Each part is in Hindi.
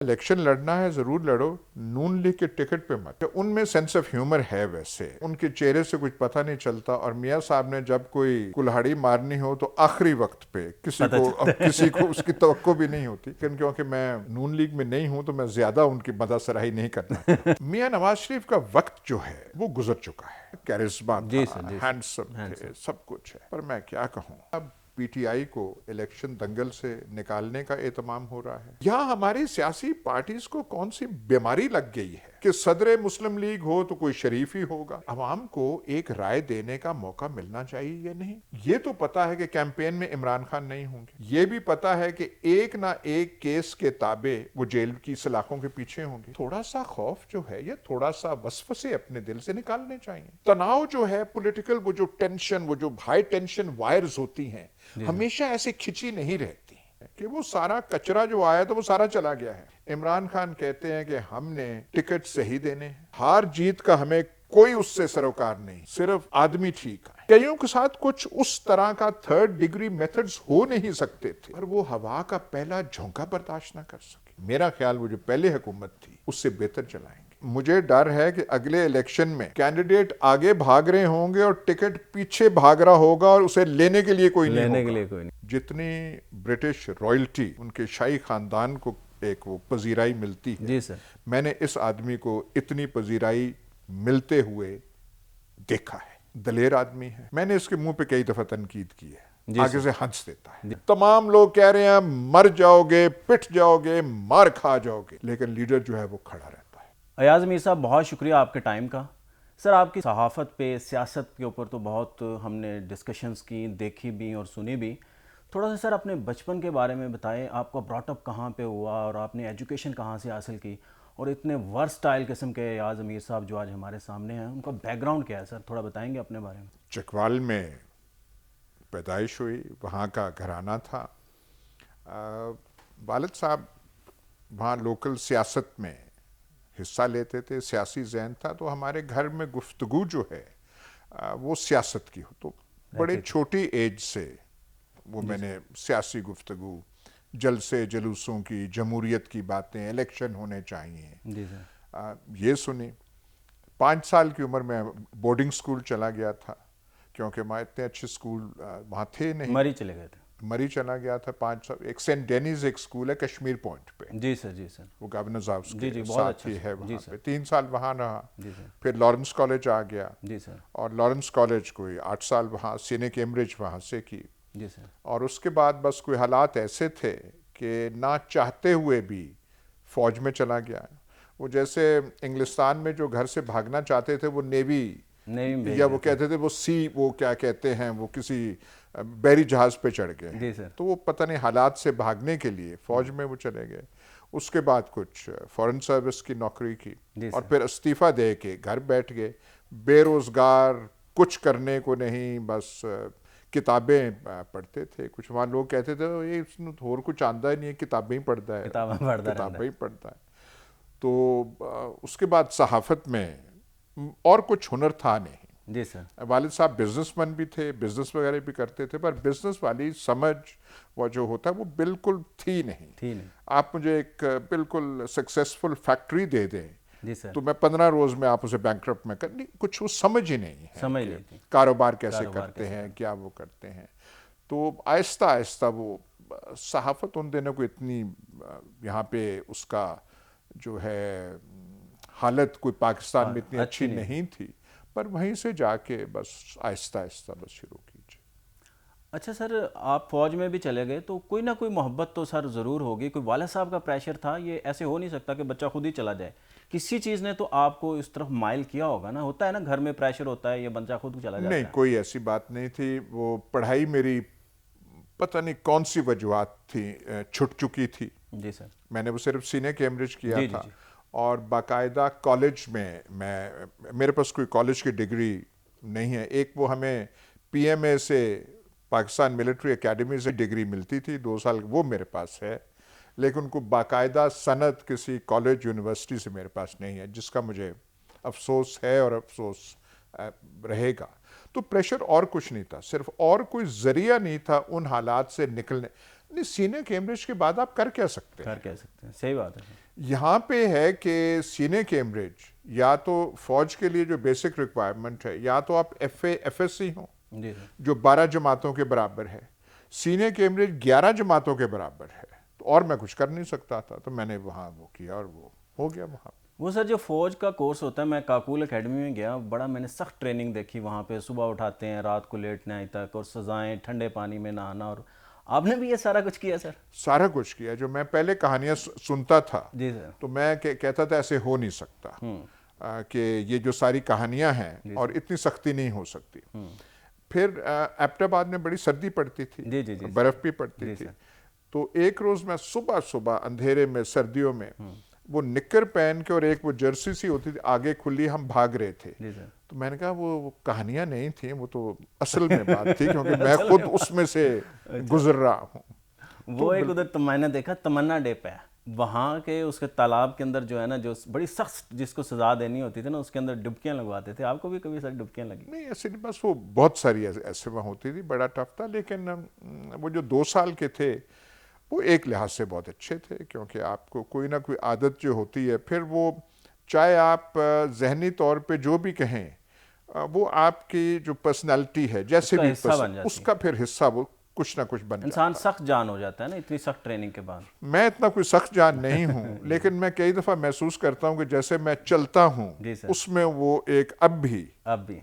इलेक्शन लड़ना है जरूर लड़ो, नून लीग के टिकट पे मत। उनमें सेंस ऑफ ह्यूमर है, वैसे उनके चेहरे से कुछ पता नहीं चलता। और मियाँ साहब ने जब कोई कुल्हाड़ी मारनी हो तो आखिरी वक्त पे किसी को उसकी तवक्को भी नहीं होती। क्योंकि मैं नून लीग में नहीं हूं तो मैं ज्यादा उनकी मदासराही नहीं करना चाहता। मियाँ नवाज शरीफ का वक्त जो है वो गुजर चुका है। कैरिस्मा था, हैंडसम थे, सब कुछ है। पर मैं क्या कहूँ, अब पीटीआई को इलेक्शन दंगल से निकालने का एहतमाम हो रहा है। यहाँ हमारी सियासी पार्टीज को कौन सी बीमारी लग गई है कि सदरे मुस्लिम लीग हो तो कोई शरीफ ही होगा। अवाम को एक राय देने का मौका मिलना चाहिए या नहीं। ये तो पता है कि कैंपेन में इमरान खान नहीं होंगे, ये भी पता है कि एक ना एक केस के ताबे वो जेल की सलाखों के पीछे होंगे। थोड़ा सा खौफ जो है, ये थोड़ा सा वसवसे अपने दिल से निकालने चाहिए। तनाव जो है पॉलिटिकल, वो जो टेंशन, वो जो हाई टेंशन वायर्स होती हैं, हमेशा ऐसे खिंची नहीं रहती कि वो सारा कचरा जो आया तो वो सारा चला गया है। इमरान खान कहते हैं कि हमने टिकट सही देने हैं, हार जीत का हमें कोई उससे सरोकार नहीं, सिर्फ आदमी ठीक है। कईयों के साथ कुछ उस तरह का थर्ड डिग्री मेथड्स हो नहीं सकते थे, पर वो हवा का पहला झोंका बर्दाश्त ना कर सके। मेरा ख्याल वो जो पहले हुकूमत थी उससे बेहतर चलाएंगे। मुझे डर है कि अगले इलेक्शन में कैंडिडेट आगे भाग रहे होंगे और टिकट पीछे भाग रहा होगा और उसे लेने के लिए कोई नहीं होगा। जितनी ब्रिटिश रॉयल्टी, उनके शाही खानदान को एक वो पजीराई मिलती है, जी सर, मैंने इस आदमी को इतनी पजीराई मिलते हुए देखा है। दलेर आदमी है, मैंने इसके मुंह पे कई दफा तनकीद की है, आगे से हंस देता है। तमाम लोग कह रहे हैं मर जाओगे, पिट जाओगे, मार खा जाओगे, लेकिन लीडर जो है वो खड़ा रहता है। अयाज मीर साहब, बहुत शुक्रिया आपके टाइम का। सर, आपकी सहाफ़त पे, सियासत के ऊपर तो बहुत हमने डिस्कशंस की, देखी भी और सुनी भी। थोड़ा सा सर अपने बचपन के बारे में बताएं, आपका ब्रॉटअप कहाँ पे हुआ और आपने एजुकेशन कहाँ से हासिल की, और इतने वर्सटाइल किस्म के अयाज मीर साहब जो आज हमारे सामने हैं, उनका बैकग्राउंड क्या है सर, थोड़ा बताएंगे अपने बारे में। चकवाल में पैदाइश हुई, वहाँ का घराना था। वालिद साहब वहाँ लोकल सियासत में हिस्सा लेते थे, सियासी ज़हन था। तो हमारे घर में गुफ्तगू जो है वो सियासत की हो। तो बड़े छोटी एज से वो मैंने सियासी गुफ्तगू, जलसे जुलूसों की, जमहूरियत की बातें, इलेक्शन होने चाहिए, ये सुनी। 5 साल की उम्र में बोर्डिंग स्कूल चला गया था, क्योंकि वहाँ इतने अच्छे स्कूल वहाँ थे नहीं। मरी चले गए थे। मरी चला गया था 5 साल। एक सेंट डेनीज एक स्कूल है कश्मीर पॉइंट पे, जी सर, जी सर, वो गवर्नर साहब के बहुत साथ अच्छा ही है वहाँ पे। 3 साल वहाँ रहा, जी सर। फिर लॉरेंस कॉलेज आ गया, जी सर, और लॉरेंस कॉलेज कोई 8 साल वहाँ, सीने कैम्ब्रिज वहाँ से की, जी सर। और उसके बाद बस कोई हालात ऐसे थे कि ना चाहते हुए भी फौज में चला गया। वो जैसे इंग्लिस्तान में जो घर से भागना चाहते थे वो नेवी या वो कहते थे वो सी, वो क्या कहते हैं, वो किसी बैरी जहाज पे चढ़ गए। तो वो पता नहीं हालात से भागने के लिए फौज में वो चले गए। उसके बाद कुछ फॉरेन सर्विस की नौकरी की, और फिर इस्तीफा दे के घर बैठ गए, बेरोजगार, कुछ करने को नहीं, बस किताबें पढ़ते थे। कुछ वहाँ लोग कहते थे ये इसमें और कुछ आंदा ही नहीं है, किताबें ही पढ़ता है, किताबें ही पढ़ता है। तो उसके बाद सहाफ़त में और कुछ हुनर था नहीं। जी सर। वालिद साहब बिजनेसमैन भी थे, बिजनेस वगैरह भी करते थे, पर बिजनेस वाली समझ वो जो होता है वो बिल्कुल थी नहीं। आप मुझे एक बिल्कुल सक्सेसफुल फैक्ट्री दे दें, जी सर, तो मैं 15 रोज में आप उसे बैंकरप्ट में कर, नहीं, कुछ वो समझ ही नहीं है, समझ नहीं थी कारोबार कैसे करते हैं, क्या वो करते हैं। तो आहिस्ता आहिस्ता वो सहाफ़त उन दिनों को इतनी यहाँ पे उसका जो है हालत कोई पाकिस्तान में इतनी अच्छी नहीं थी, पर वहीं से जाके बस आहिस्ता आहिस्ता बस शुरू कीजिए। अच्छा सर, आप फौज में भी चले गए तो कोई ना कोई मोहब्बत तो सर ज़रूर होगी, कोई वालिद साहब का प्रेशर था, ये ऐसे हो नहीं सकता कि बच्चा खुद ही चला जाए, किसी चीज़ ने तो आपको इस तरफ माइल किया होगा ना। होता है ना, घर में प्रेशर होता है, ये बच्चा खुद चला जाता है। नहीं, कोई ऐसी बात नहीं थी। वो पढ़ाई मेरी पता नहीं कौन सी वजूहत थी छुट चुकी थी। जी सर। मैंने वो सिर्फ सीने कैम्ब्रिज किया था, और बाकायदा कॉलेज में मेरे पास कोई कॉलेज की डिग्री नहीं है। एक वो हमें पीएमए से, पाकिस्तान मिलिट्री एकेडमी से डिग्री मिलती थी 2 साल, वो मेरे पास है, लेकिन उनको बाकायदा सनद किसी कॉलेज यूनिवर्सिटी से मेरे पास नहीं है, जिसका मुझे अफसोस है और अफसोस रहेगा। तो प्रेशर और कुछ नहीं था, सिर्फ और कोई जरिया नहीं था उन हालात से निकलने। नहीं, सीनियर कैम्ब्रिज के बाद आप कर क्या सकते हैं? सही बात है। यहाँ पे है कि सीने कैम्ब्रिज या तो फौज के लिए जो बेसिक रिक्वायरमेंट है, या तो आप FSC हो जी सर। जो 12 जमातों के बराबर है, सीने कैम्ब्रिज 11 जमातों के बराबर है, तो और मैं कुछ कर नहीं सकता था, तो मैंने वहाँ वो किया और वो हो गया वहाँ। वो सर जो फौज का कोर्स होता है, मैं काकूल एकेडमी में गया, बड़ा मैंने सख्त ट्रेनिंग देखी वहाँ पे। सुबह उठाते हैं, रात को लेट नाइट तक, और सजाएं, ठंडे पानी में नहाना। और आपने भी ये सारा कुछ किया सर? सारा कुछ किया। जो मैं पहले कहानियां सुनता था, जी सर। तो मैं कहता था ऐसे हो नहीं सकता, कि ये जो सारी कहानियां हैं और इतनी सख्ती नहीं हो सकती। फिर एबटाबाद में बड़ी सर्दी पड़ती थी, जी जी जी बर्फ भी पड़ती जी थी। सर। तो एक रोज मैं सुबह सुबह अंधेरे में सर्दियों में वो निक्कर पहन के और एक वो जर्सी सी होती थी आगे खुली, हम भाग रहे थे। जी सर। तो मैंने कहा वो कहानियां नहीं थी, वो तो असल में बात थी, क्योंकि मैं खुद उसमें से गुजर रहा हूँ। वो एक उधर तो मैंने देखा तमन्ना डे पे, वहाँ के उसके तालाब के अंदर जो है ना, जो बड़ी सख्त जिसको सजा देनी होती थी ना, उसके अंदर डुबकियां लगवाते थे। आपको भी कभी सर डुबकियां लगी? नहीं, ऐसे नहीं, बस वो बहुत सारी ऐसे वहाँ होती थी, बड़ा टफ था। लेकिन वो जो 2 साल के थे वो एक लिहाज से बहुत अच्छे थे, क्योंकि आपको कोई ना कोई आदत जो होती है, फिर वो चाहे आप जहनी तौर पे जो भी कहें, वो आपकी जो पर्सनालिटी है जैसे उसका भी हिस्सा बन जाती है। उसका फिर हिस्सा वो कुछ ना कुछ बन इंसान जाता है। सख्त जान हो जाता है ना इतनी सख्त ट्रेनिंग के बाद। मैं इतना कोई सख्त जान नहीं हूँ, लेकिन मैं कई दफ़ा महसूस करता हूँ कि जैसे मैं चलता हूँ जी सर। उसमें वो एक अब भी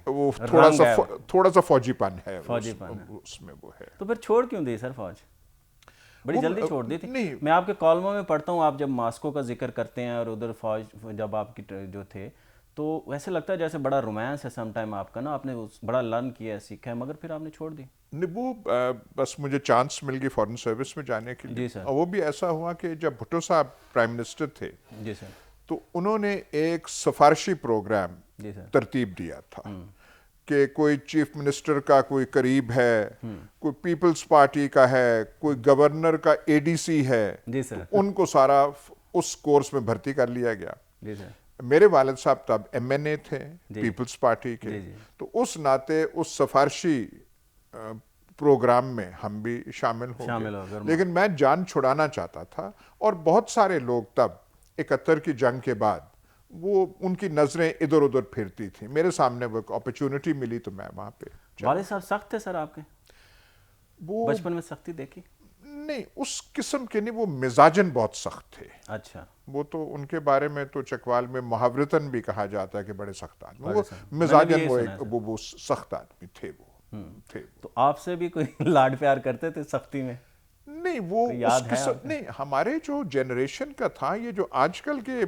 वो रंग है, थोड़ा सा फौजीपन है, फौजीपन है। उसमें वो है। तो फिर छोड़ क्यों दी सर फौज? बड़ी वो जल्दी छोड़ दी थी। नहीं, मैं आपके कॉलमों में पढ़ता हूँ, आप जब मास्को का जिक्र करते हैं और उधर फौज जब आपकी जो थे, तो वैसे लगता है जैसे बड़ा रोमांस है सम टाइम आपका ना, आपने बड़ा लर्न किया है, सीखा है, मगर फिर आपने छोड़ दी। नहीं, वो बस मुझे चांस मिल गई फॉरेन सर्विस में जाने के लिए। जी सर। और वो भी ऐसा हुआ कि जब भुट्टो साहब प्राइम मिनिस्टर थे, जी सर। तो उन्होंने एक सिफारशी प्रोग्राम जी सर। तरतीब दिया था कि कोई चीफ मिनिस्टर का कोई करीब है, कोई पीपल्स पार्टी का है, कोई गवर्नर का ADC है, जी सर। तो उनको सारा उस कोर्स में भर्ती कर लिया गया। जी सर। मेरे वालिद साहब तब MNA थे जी। पीपल्स पार्टी के, जी जी। तो उस नाते उस सिफारशी प्रोग्राम में हम भी शामिल हो गए। गए। लेकिन मैं जान छुड़ाना चाहता था, और बहुत सारे लोग तब 71 की जंग के बाद वो उनकी नजरें इधर उधर फिरती थी, मेरे सामने वो अपॉर्चुनिटी मिली तो मैं वहां पे चला। वालिद साहब सख्त थे सर आपके? वो बचपन में सख्ती देखी? नहीं, उस किस्म के नहीं, वो मिजाजन बहुत सख्त थे। अच्छा। वो तो उनके बारे में तो चकवाल में मुहावरतन भी कहा जाता है कि बड़े सख्त आदमी। वो मैंने भी मिजाजन यही वो सुना है एक सर। वो सख्त आदमी थे, वो थे। तो आपसे भी कोई लाड प्यार करते थे सख्ती में? नहीं, वो कोई उस याद है किस्म आपको? नहीं, हमारे जो जनरेशन का था, ये जो आजकल के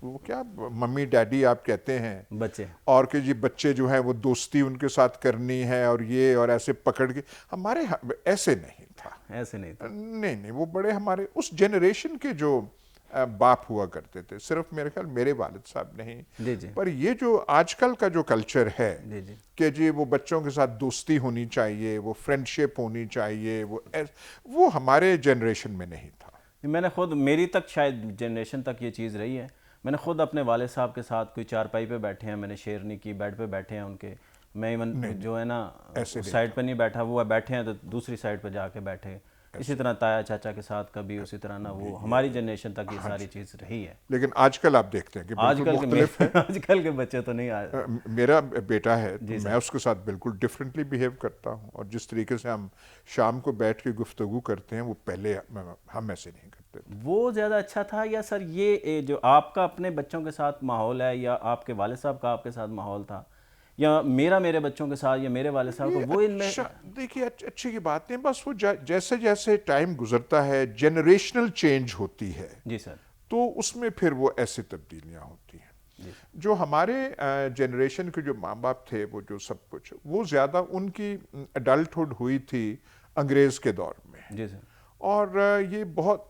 वो क्या मम्मी डैडी आप कहते हैं बच्चे। और कि जी बच्चे जो हैं वो दोस्ती उनके साथ करनी है और ये और ऐसे पकड़ के, हमारे ऐसे नहीं था। ऐसे नहीं था। नहीं, वो बड़े हमारे उस जनरेशन के जो बाप हुआ करते थे, सिर्फ मेरे ख्याल मेरे वालिद साहब नहीं। जी जी। पर ये जो आजकल का जो कल्चर है जी जी। कि जी वो बच्चों के साथ दोस्ती होनी चाहिए, वो फ्रेंडशिप होनी चाहिए, वो हमारे जनरेशन में नहीं था। मैंने खुद, मेरी तक शायद जनरेशन तक ये चीज़ रही है। मैंने खुद अपने वाले साहब के साथ कोई चारपाई पे बैठे हैं, मैंने शेरनी की, बेड पे बैठे हैं उनके, मैं इवन जो है ना उस साइड पे नहीं बैठा, वो बैठे हैं तो दूसरी साइड पे जाके बैठे। इसी तरह ताया चाचा के साथ कभी उसी तरह ना, वो हमारी जनरेशन तक ये सारी चीज़ रही है। लेकिन आजकल आप देखते हैं कि बिल्कुल मुख्तलिफ है। आजकल के बच्चे तो नहीं आए। मेरा बेटा है तो मैं उसके साथ बिल्कुल डिफरेंटली बिहेव करता हूँ, और जिस तरीके से हम शाम को बैठ के गुफ्तगू करते हैं, वो पहले हम ऐसे नहीं करते थे। वो ज़्यादा अच्छा था, या सर ये जो आपका अपने बच्चों के साथ माहौल है, या आपके वाले साहब का आपके साथ माहौल था, या मेरे बच्चों के साथ या मेरे वाले साहब को, वो इनमें? देखिए, अच्छी की बात नहीं, बस वो जैसे जैसे टाइम गुजरता है, जनरेशनल चेंज होती है। जी सर। तो उसमें फिर वो ऐसी तब्दीलियां होती हैं। जो हमारे जनरेशन के जो माँ बाप थे, वो जो सब कुछ, वो ज़्यादा उनकी अडल्टहुड हुई थी अंग्रेज़ के दौर में। जी सर। और ये बहुत,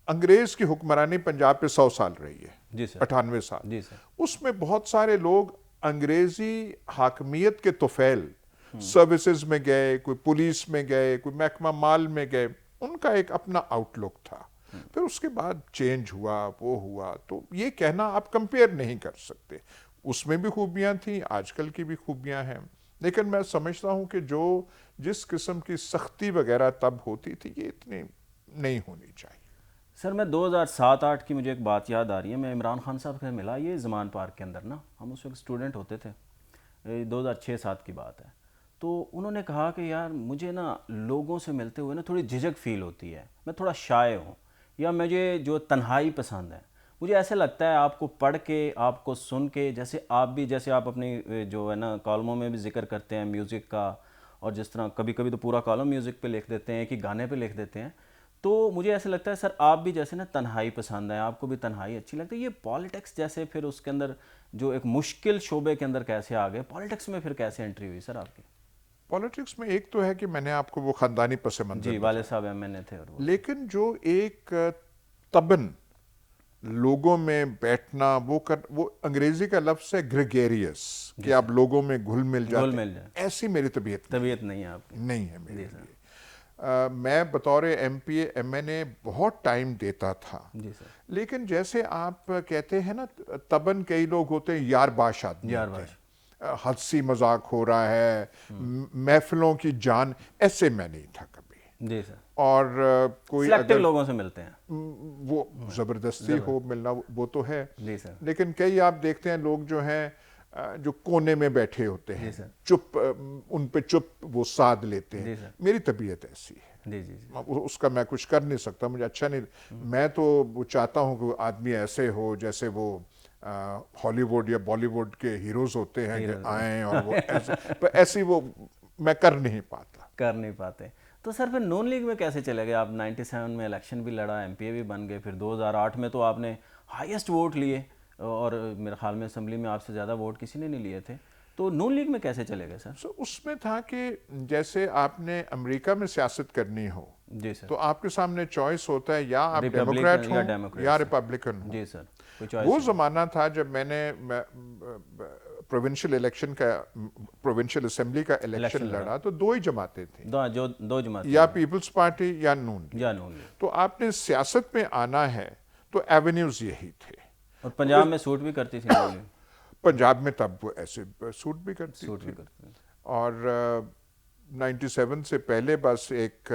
अंग्रेज़ की हुक्मरानी पंजाब पे 100 साल रही है। जी सर। 98 साल। जी सर। उसमें बहुत सारे लोग अंग्रेजी हाकमियत के तोफैल सर्विसेज में गए, कोई पुलिस में गए, कोई महकमा माल में गए, उनका एक अपना आउटलुक था। फिर उसके बाद चेंज हुआ, वो हुआ, तो ये कहना आप कंपेयर नहीं कर सकते। उसमें भी खूबियां थी, आजकल की भी खूबियां हैं, लेकिन मैं समझता हूं कि जो जिस किस्म की सख्ती वगैरह तब होती थी, ये इतनी नहीं होनी चाहिए। सर मैं 2007-8 की मुझे एक बात याद आ रही है। मैं इमरान खान साहब से मिला ये ज़मान पार्क के अंदर ना, हम उस वक्त स्टूडेंट होते थे, 2006-7 की बात है। तो उन्होंने कहा कि यार मुझे ना लोगों से मिलते हुए ना थोड़ी झिझक फील होती है, मैं थोड़ा शाय हूँ, या मुझे जो तन्हाई पसंद है। मुझे ऐसे लगता है आपको पढ़ के, आपको सुन के, जैसे आप भी, जैसे आप अपनी जो है ना कॉलमों में भी जिक्र करते हैं म्यूज़िक का, और जिस तरह कभी कभी तो पूरा कॉलम म्यूज़िक पे लिख देते हैं कि गाने पे लिख देते हैं। तो मुझे ऐसे लगता है सर आप भी जैसे ना तन्हाई पसंद है, आपको भी तन्हाई अच्छी लगती है। ये पॉलिटिक्स जैसे फिर उसके अंदर जो एक मुश्किल शोबे के अंदर कैसे आ गए, पॉलिटिक्स में फिर कैसे एंट्री हुई सर आपकी? पॉलिटिक्स में एक तो है कि मैंने आपको वो खानदानी पस जी, मंज़र वाले बताया, साहब एमएनए थे और वो। लेकिन जो एक तबन लोगों में बैठना, वो अंग्रेजी का लफ्ज़ है ग्रेगेरियस, कि आप लोगों में घुल मिल घुल जाते मिल जाए, हैं, ऐसी मेरी तबीयत तबीयत नहीं है आपकी। नहीं है मेरे जी लिए। सर। मैं बतौर एमपीए एमएनए बहुत टाइम देता था, जी सर। लेकिन जैसे आप कहते हैं ना, तबन कई लोग होते हैं यारबाश आदमी यार होते बाश। हैं, हंसी मजाक हो रहा है, महफिलों की जान, ऐसे मैं नहीं था कभी। जी सर। और कोई सिलेक्टिव अगर लोगों से मिलते हैं। वो ज़बरदस्ती हो मिलना, वो तो है, जी सर। लेकिन कई आप देखते हैं लोग जो हैं जो कोने में बैठे होते जी हैं, सर। चुप, उन पे चुप वो साध लेते हैं। जी सर। मेरी तबीयत ऐसी है, जी जी जी। उसका मैं कुछ कर नहीं सकता, मुझे अच्छा नहीं। मैं तो वो चाहता हूँ कि आदमी ऐसे हो जैसे वो हॉलीवुड या बॉलीवुड के हीरोज होते हैं, कि आए और वो ऐसे, पर ऐसी वो मैं कर नहीं पाता। कर नहीं पाते। तो सर फिर नून लीग में कैसे चले गए आप? 97 में इलेक्शन भी लड़ा, एमपीए भी बन गए, फिर 2008 में तो आपने हाईएस्ट वोट लिए, और मेरे ख्याल में असेंबली में आपसे ज़्यादा वोट किसी ने नहीं लिए थे। तो नून लीग में कैसे चले गए सर? उसमें था कि जैसे आपने अमेरिका में सियासत करनी हो, जी सर। तो आपके सामने चॉइस होता है, या आप रिपब्लिकन डेमोक्रेट या हो डेमोक्रेट या से। रिपब्लिकन हो। जी सर, कोई चॉइस वो नहीं। जमाना था जब मैंने प्रोविंशियल इलेक्शन का, प्रोविंशियल असेंबली का इलेक्शन इलेक्शन लड़ा। लड़ा, तो दो ही जमातें थी, दो जमातें या हैं। पीपल्स पार्टी या नून लीग। या नून लीग। तो आपने सियासत में आना है तो एवेन्यूज यही थे। और पंजाब में सूट भी करती थी नून लीग। पंजाब में तब वो ऐसे सूट भी करती सूट भी थी। करती थी। और 97 से पहले बस एक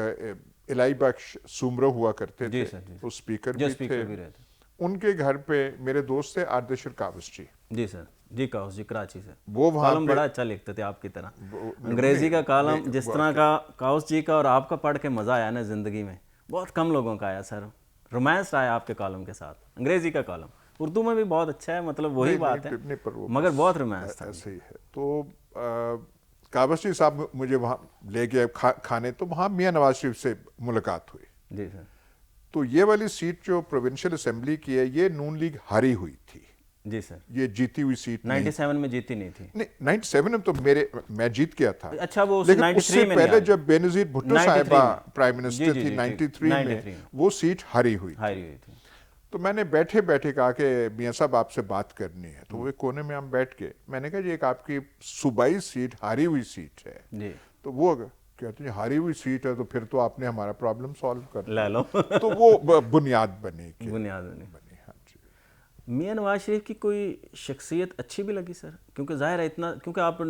इलाई बख्श सुमरो हुआ करते जी थे, सर। जी वो स्पीकर जो भी स्पीकर थे। भी रहते। उनके घर पे मेरे दोस्त थे आर्देशर कावस जी, जी सर। जी काउस जी, कराची से। वो वहाँ कॉलम पे बड़ा अच्छा लिखते थे आपकी तरह। अंग्रेजी नहीं, का कॉलम नहीं, जिस तरह का काउस जी का, और आपका पढ़ के मज़ा आया ना ज़िंदगी में, बहुत कम लोगों का आया सर। रोमांस आया आपके कॉलम के साथ। अंग्रेजी का कॉलम उर्दू में भी बहुत अच्छा है, मतलब वही बात है, नहीं, पर वो मगर बस बहुत रोमांस था। ऐसे ही है। तो कावस जी साहब मुझे वहाँ ले गए खाने, तो वहाँ मियाँ नवाज शरीफ से मुलाकात हुई। जी सर। तो ये वाली सीट जो प्रोविंशियल असेंबली की है, ये नून लीग हारी हुई थी, जी सर। ये जीती हुई सीट नहीं। 97 में जीती नहीं थी। नहीं, 97 में तो मैं जीत गया था। अच्छा, वो लेकिन 93 उससे में पहले नहीं जब बेनजीर भुट्टो 93 साहिबा में। प्राइम जी मिनिस्टर जी थी जी, 93 में, 93 में वो सीट हारी हुई थी। हारी हुई थी। तो मैंने बैठे बैठे कहा कि मियाँ साहब आपसे बात करनी है। तो वो एक कोने में हम बैठ के, मैंने कहा जी एक आपकी सूबाई सीट हारी हुई सीट है। जी। तो वो कहते हैं हारी हुई सीट है, तो फिर तो आपने हमारा प्रॉब्लम सॉल्व कर ले लो। तो वो बुनियाद बनी कि बुनियाद बनी। हाँ जी। मियाँ नवाज शरीफ की कोई शख्सियत अच्छी भी लगी सर? क्योंकि जाहिर है इतना, क्योंकि आप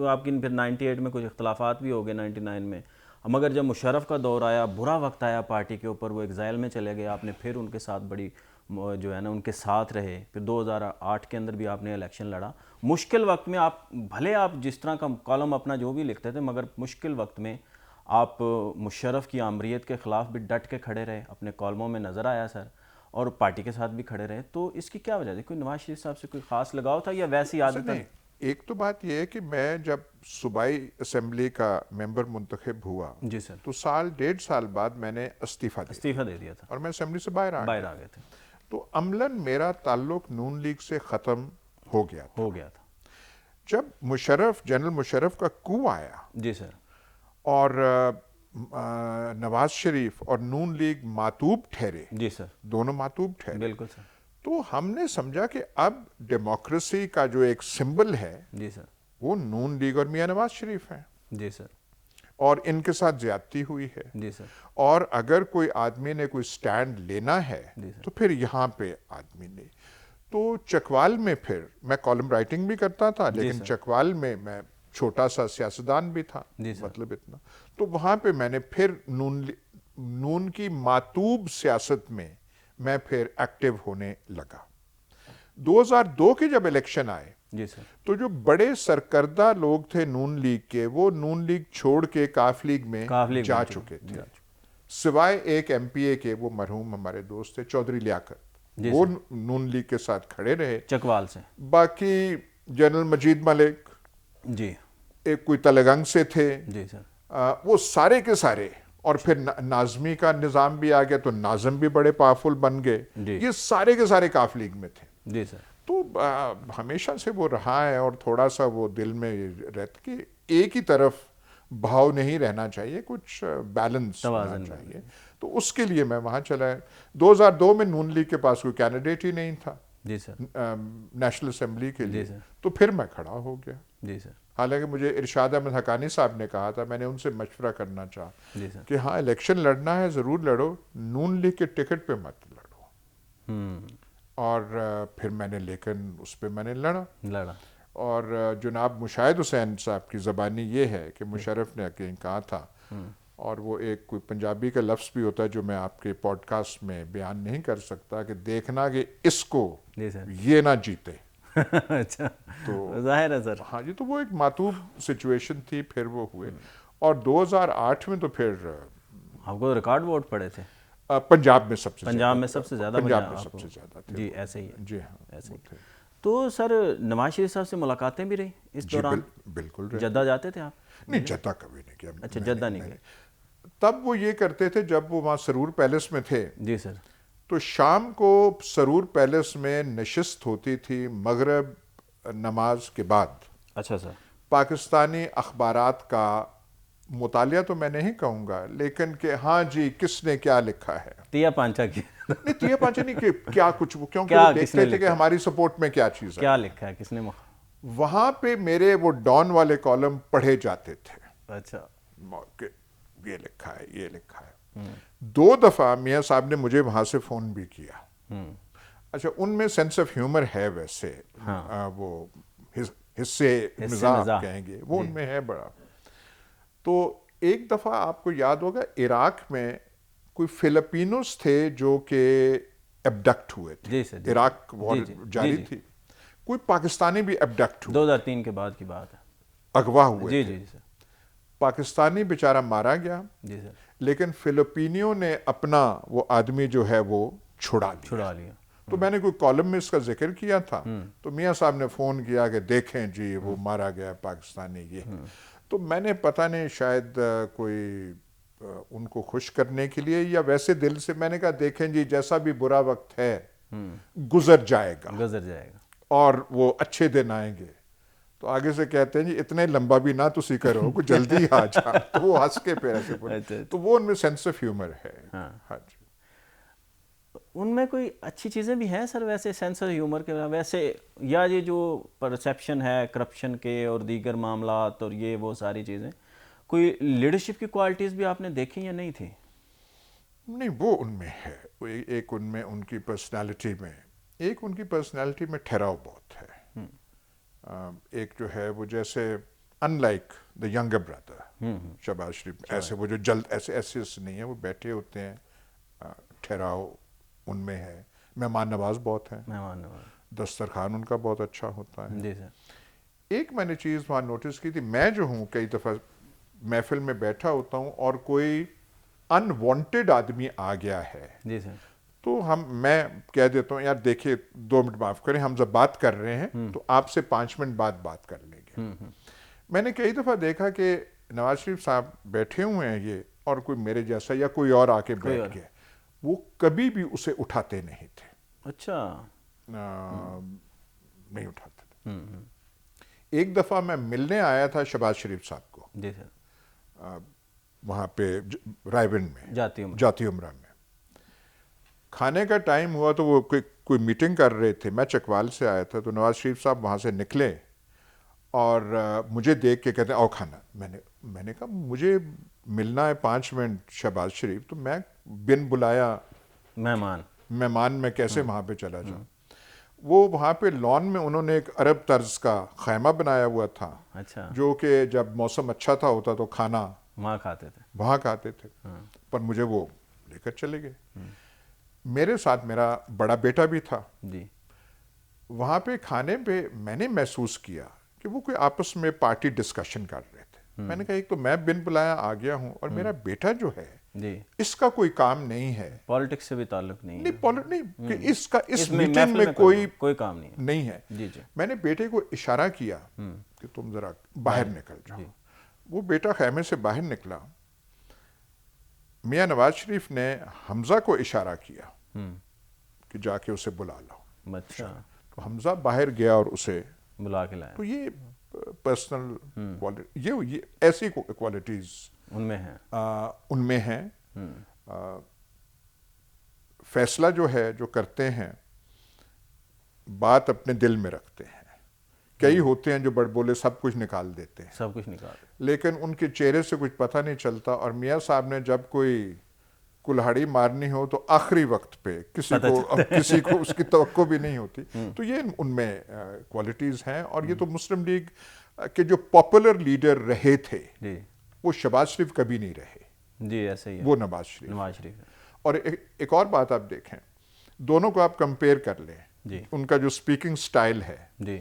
आपकी फिर 98 में कुछ इख्तलाफात भी हो गए, 99 में, मगर जब मुशर्रफ का दौर आया, बुरा वक्त आया पार्टी के ऊपर, वो एग्जाइल में चले गए, आपने फिर उनके साथ बड़ी जो है ना उनके साथ रहे। फिर 2008 के अंदर भी आपने इलेक्शन लड़ा। मुश्किल वक्त में आप, भले आप जिस तरह का कॉलम अपना जो भी लिखते थे, मगर मुश्किल वक्त में आप मुशर्रफ की आमरीत के ख़िलाफ़ भी डट के खड़े रहे, अपने कॉलमों में नज़र आया सर, और पार्टी के साथ भी खड़े रहे। तो इसकी क्या वजह थी? कोई नवाज शरीफ साहब से कोई ख़ास लगाव था, या वैसी आदत? नहीं, एक तो बात यह है कि मैं जब सूबाई असेंबली का मेंबर मुंतखब हुआ, जी सर, तो साल 1.5 साल बाद मैंने इस्तीफा दे दिया था और मैं असेंबली से बाहर आ गए थे। तो अमलन मेरा ताल्लुक नून लीग से ख़त्म हो गया था। जब जनरल मुशर्रफ का कू आया, जी सर, और नवाज शरीफ और नून लीग मातूब ठहरे, जी सर, दोनों मातूब ठहरे, बिल्कुल सर, तो हमने समझा कि अब डेमोक्रेसी का जो एक सिंबल है, जी सर, वो नून लीग और मियाँ नवाज शरीफ हैं, जी सर, और इनके साथ ज्यादती हुई है। जी सर, और अगर कोई आदमी ने कोई स्टैंड लेना है तो फिर यहाँ पे आदमी ने, तो चकवाल में फिर मैं कॉलम राइटिंग भी करता था, लेकिन चकवाल में मैं छोटा सा सियासतदान भी था, मतलब इतना। तो वहाँ पे मैंने फिर नून की मातूब सियासत में मैं फिर एक्टिव होने लगा। 2002 के जब इलेक्शन आए जी सर। तो जो बड़े सरकर्दा लोग थे नून लीग के, वो नून लीग छोड़ के काफ लीग में काफ लीग जा बन चुके थे, जा सिवाय एक एमपीए के, वो मरहूम हमारे दोस्त थे चौधरी लियाकत, जी वो सर। नून लीग के साथ खड़े रहे। चकवाल से। बाकी जनरल मजीद मलिक, जी एक कोई तलगंग से थे, जी सर। वो सारे के सारे, और फिर नाजमी का निज़ाम भी आ गया तो नाजम भी बड़े पावरफुल बन गए। जी। ये सारे के सारे काफ लीग में थे। जी सर। तो हमेशा से वो रहा है, और थोड़ा सा वो दिल में रहता कि एक ही तरफ भाव नहीं रहना चाहिए, कुछ बैलेंस होना तवाज़ुन चाहिए। तो उसके लिए मैं वहाँ चला। 2002 में नून लीग के पास कोई कैंडिडेट ही नहीं था जी सर। नेशनल असेंबली के जी लिए, सर। तो फिर मैं खड़ा हो गया। जी सर। हालांकि मुझे इरशाद अहमद हकानी साहब ने कहा था, मैंने उनसे मशवरा करना चाहा जी सर। कि हाँ इलेक्शन लड़ना है ज़रूर लड़ो, नून लीग के टिकट पे मत लड़ो। और फिर मैंने, लेकिन उस पर मैंने लड़ा। और जनाब मुशाहिद हुसैन साहब की ज़बानी ये है कि मुशर्रफ ने कहीं कहा था, और वो एक कोई पंजाबी का लफ्ज़ भी होता है जो मैं आपके पॉडकास्ट में बयान नहीं कर सकता, कि देखना कि इसको जी सर। ये ना जीते। अच्छा, तो जाहिर है सर। हाँ जी, तो वो एक मातूब सिचुएशन थी, फिर वो हुए। और 2008 में तो फिर आपको रिकॉर्ड वोट पड़े थे पंजाब में सबसे पंजाब में ज़्यादा, सबसे ज़्यादा पंजाब बजा में आपको। सबसे ज़्यादा थे जी वो। ऐसे ही है। जी हाँ, ऐसे वो ही। थे। तो सर नवाज शरीफ साहब से मुलाकातें भी रही इस जी दौरान? बिल्कुल रहे। जद्दा जाते थे आप? नहीं, जद्दा कभी नहीं किया। अच्छा, जद्दा नहीं गए। तब वो ये करते थे, जब वो वहाँ सरूर पैलेस में थे, जी सर। तो शाम को सरूर पैलेस में नशिस्त होती थी मगरिब नमाज के बाद। अच्छा सर। पाकिस्तानी अखबारात का मुतालिया तो मैं नहीं कहूँगा, लेकिन कि हाँ जी किसने क्या लिखा है, तिया पांचा की नहीं तिया पांचे नहीं, कि क्या कुछ वो, क्योंकि क्या वो किसने देखते थे कि लिखा? हमारी सपोर्ट में क्या चीज़ है। क्या लिखा है, किसने वहाँ पे मेरे वो डॉन वाले कॉलम पढ़े जाते थे। अच्छा। कि ये लिखा है, ये लिखा है। 2 दफ़ा मियाँ साहब ने मुझे वहाँ से फ़ोन भी किया। अच्छा, उनमें सेंस ऑफ ह्यूमर है वैसे। हाँ। वो हिस्से मिजाह कहेंगे, वो उनमें है बड़ा। तो एक दफ़ा आपको याद होगा, इराक में कोई फिलिपिनोस थे जो कि एब्डक्ट हुए थे। जी सर। जी इराक जी वॉर जी जारी जी थी, कोई पाकिस्तानी भी एब्डक्ट हुए, 2003 के बाद की बात है। अगवा हुए जी थे। जी सर। पाकिस्तानी बेचारा मारा गया, जी सर। लेकिन फिलिपिनियों ने अपना वो आदमी जो है वो छुड़ा लिया। तो मैंने कोई कॉलम में इसका जिक्र किया था, तो मियाँ साहब ने फ़ोन किया कि देखें जी वो मारा गया पाकिस्तानी ये। तो मैंने पता नहीं शायद कोई उनको खुश करने के लिए या वैसे दिल से मैंने कहा देखें जी जैसा भी बुरा वक्त है गुजर जाएगा और वो अच्छे दिन आएंगे। तो आगे से कहते हैं जी इतने लंबा भी ना तुसी करो, कुछ जल्दी आ जा। तो वो हंस के फिर ऐसे बोले। अच्छा। तो वो उनमें सेंस ऑफ ह्यूमर है। हाँ जी। उनमें कोई अच्छी चीज़ें भी हैं सर वैसे सेंस ऑफ ह्यूमर के वैसे, या ये जो परसेप्शन है करप्शन के और दीगर मामलात और ये वो सारी चीज़ें, कोई लीडरशिप की क्वालिटीज़ भी आपने देखी या नहीं थी? नहीं, वो उनमें है। एक उनमें उनकी पर्सनालिटी में ठहराव बहुत है। एक जो है वो जैसे unlike the younger brother Shahbaz Sharif, ऐसे वो जो जल्द ऐसे नहीं है, वो बैठे होते हैं, ठहराव उनमें है। मेहमान नवाज बहुत है, दस्तरखान उनका बहुत अच्छा होता है। जी सर। एक मैंने चीज़ वहाँ नोटिस की थी, मैं जो हूँ कई दफ़ा महफिल में बैठा होता हूँ और कोई अनवांटेड आदमी आ गया है, जी सर, तो मैं कह देता हूँ यार देखिए 2 मिनट माफ़ करें, हम जब बात कर रहे हैं तो आपसे 5 मिनट बाद बात कर लेंगे। मैंने कई दफ़ा देखा कि नवाज शरीफ साहब बैठे हुए हैं ये, और कोई मेरे जैसा या कोई और आके बैठ गया, वो कभी भी उसे उठाते नहीं थे। अच्छा। नहीं उठाते थे। एक दफ़ा मैं मिलने आया था शहबाज शरीफ साहब को, जी सर, वहाँ पे रायबंद में जाती उमरा में। खाने का टाइम हुआ तो वो कोई मीटिंग कर रहे थे, मैं चकवाल से आया था, तो नवाज शरीफ साहब वहाँ से निकले और मुझे देख के कहते हैं आओ खाना। मैंने कहा मुझे मिलना है 5 मिनट शहबाज शरीफ, तो मैं बिन बुलाया मेहमान में कैसे वहाँ पे चला जाऊँ। वो वहाँ पे लॉन में उन्होंने एक अरब तर्ज का खैमा बनाया हुआ था। अच्छा। जो कि जब मौसम अच्छा था होता तो खाना वहाँ खाते थे। वहाँ खाते थे। हाँ पर मुझे वो लेकर चले गए। मेरे साथ मेरा बड़ा बेटा भी था। जी। वहाँ पे खाने पे मैंने महसूस किया कि वो कोई आपस में पार्टी डिस्कशन कर रहे थे। मैंने कहा एक तो मैं बिन बुलाया आ गया हूँ और मेरा बेटा जो है जी। इसका कोई काम नहीं है। पॉलिटिक्स से भी ताल्लुक नहीं है। नहीं कि इसका इस इसमें मीटिंग महफिल में में कोई काम नहीं है। नहीं है। जी जी। मैंने बेटे को इशारा किया कि तुम जरा बाहर निकल जाओ। जी। वो बेटा खैमे से बाहर निकला। मियां नवाज शरीफ ने हमजा को इशारा किया कि जाके उसे बुला लो। अच्छा। तो हमजा बाहर गया और उसे बुला के लाया। तो ये पर्सनल क्वालिटी, ये ऐसी क्वालिटीज उनमें है। उनमें हैं। फैसला जो है जो करते हैं बात अपने दिल में रखते हैं। कई होते हैं जो बड़बोले सब कुछ निकाल देते हैं, सब कुछ निकाल। लेकिन उनके चेहरे से कुछ पता नहीं चलता। और मियाँ साहब ने जब कोई कुल्हाड़ी मारनी हो तो आखिरी वक्त पे किसी को उसकी तवक्को भी नहीं होती। तो ये उनमें क्वालिटीज हैं। और ये तो मुस्लिम लीग के जो पॉपुलर लीडर रहे थे जी वो शहबाज शरीफ कभी नहीं रहे, जी। ऐसे ही है। वो नवाज शरीफ। नवाज शरीफ है। और एक और बात आप देखें, दोनों को आप कंपेयर कर लें जी उनका जो स्पीकिंग स्टाइल है। जी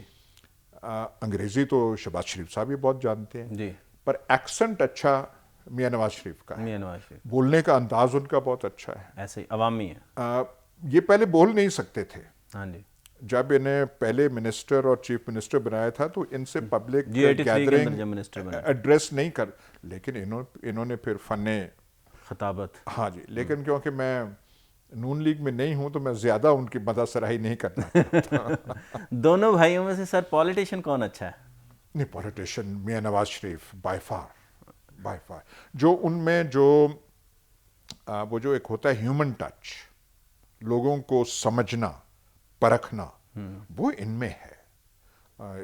अंग्रेजी तो शहबाज शरीफ साहब भी बहुत जानते हैं, जी। पर एक्सेंट अच्छा मियां नवाज शरीफ का है। मियां नवाज शरीफ बोलने का अंदाज उनका बहुत अच्छा है। ऐसे ही अवामी है। ये पहले बोल नहीं सकते थे। हाँ जी। जब इन्हें पहले मिनिस्टर और चीफ मिनिस्टर बनाया था तो इनसे पब्लिक G83 के अंदर गैदरिंग जब मिनिस्टर बने एड्रेस नहीं कर, लेकिन इन्होंने फिर फने खिताबत। हाँ जी। लेकिन क्योंकि मैं नून लीग में नहीं हूं तो मैं ज्यादा उनकी मदासराही नहीं करना। दोनों भाइयों में से सर पॉलिटिशियन कौन अच्छा है? नहीं, politician Mian Nawaz Sharif by far जो उनमें जो वो जो एक होता है ह्यूमन टच, लोगों को समझना परखना, वो इनमें है।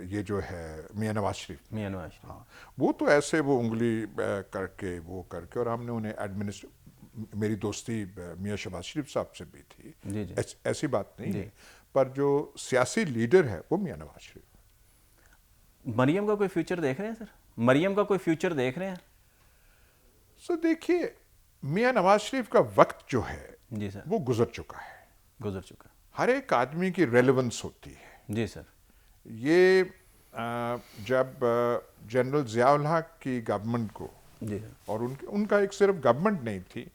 ये जो है मियां नवाज शरीफ। मियां नवाज शरीफ। हाँ, वो तो ऐसे वो उंगली करके वो करके, और हमने उन्हें मेरी दोस्ती मियां शहबाज शरीफ साहब से भी थी। जी जी। ऐसी बात नहीं है, पर जो सियासी लीडर है वो मियां नवाज शरीफ। मरियम का कोई फ्यूचर देख रहे हैं सर? मरियम का कोई फ्यूचर देख रहे हैं? सो देखिए, मियां नवाज शरीफ का वक्त जो है जी सर। वो गुजर चुका है। गुजर चुका। हर एक आदमी की रेलेवेंस होती है। जी सर। ये जब जनरल जियाउल हक की गवर्नमेंट को, जी सर। और उनका एक सिर्फ गवर्नमेंट नहीं थी,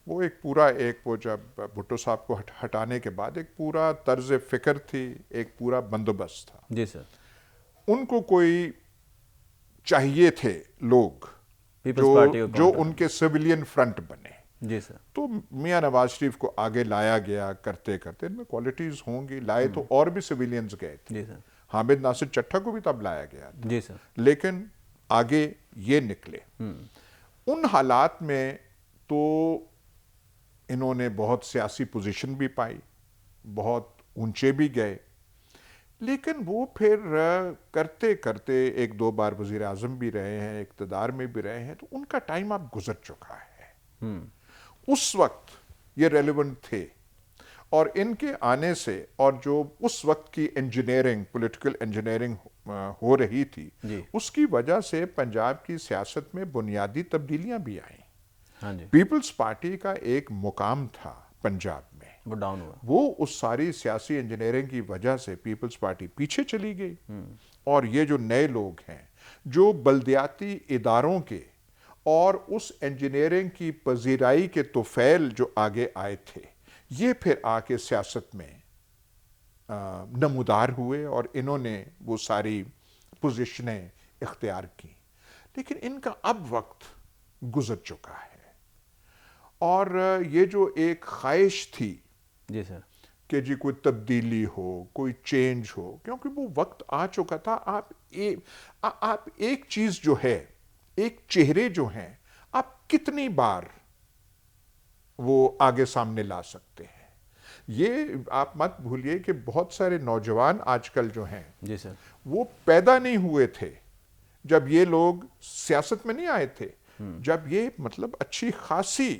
वो एक पूरा वो जब भुट्टो साहब को हटाने के बाद एक पूरा तर्ज फिक्र थी, एक पूरा बंदोबस्त था। जी सर। उनको कोई चाहिए थे लोग जो उनके सिविलियन फ्रंट बने। जी सर। तो मियां नवाज शरीफ को आगे लाया गया करते करते। इनमें क्वालिटीज होंगी, लाए तो और भी सिविलियंस गए थे। जी सर। हामिद नासिर चट्टा को भी तब लाया गया था। जी सर। लेकिन आगे ये निकले। उन हालात में तो इन्होंने बहुत सियासी पोजीशन भी पाई, बहुत ऊंचे भी गए, लेकिन वो फिर करते करते एक दो बार वजीर आजम भी रहे हैं, इक़्तिदार में भी रहे हैं, तो उनका टाइम अब गुजर चुका है। उस वक्त ये रेलेवेंट थे, और इनके आने से और जो उस वक्त की इंजीनियरिंग, पॉलिटिकल इंजीनियरिंग हो रही थी, उसकी वजह से पंजाब की सियासत में बुनियादी तब्दीलियां भी आई। हाँ जी। पीपल्स पार्टी का एक मुकाम था पंजाब में, वो डाउन हुआ। वो उस सारी सियासी इंजीनियरिंग की वजह से पीपल्स पार्टी पीछे चली गई। और ये जो नए लोग हैं जो बल्दियाती इदारों के और उस इंजीनियरिंग की पजीराई के तुफैल जो आगे आए थे, ये फिर आके सियासत में नमूदार हुए और इन्होंने वो सारी पोजीशनें इख्तियार की। लेकिन इनका अब वक्त गुजर चुका है, और ये जो एक ख्वाहिश थी जी सर कि जी कोई तब्दीली हो, कोई चेंज हो, क्योंकि वो वक्त आ चुका था। आप एक चीज जो है, एक चेहरे जो हैं, आप कितनी बार वो आगे सामने ला सकते हैं। ये आप मत भूलिए कि बहुत सारे नौजवान आजकल जो हैं, जी सर, वो पैदा नहीं हुए थे जब ये लोग सियासत में नहीं आए थे, जब ये मतलब अच्छी खासी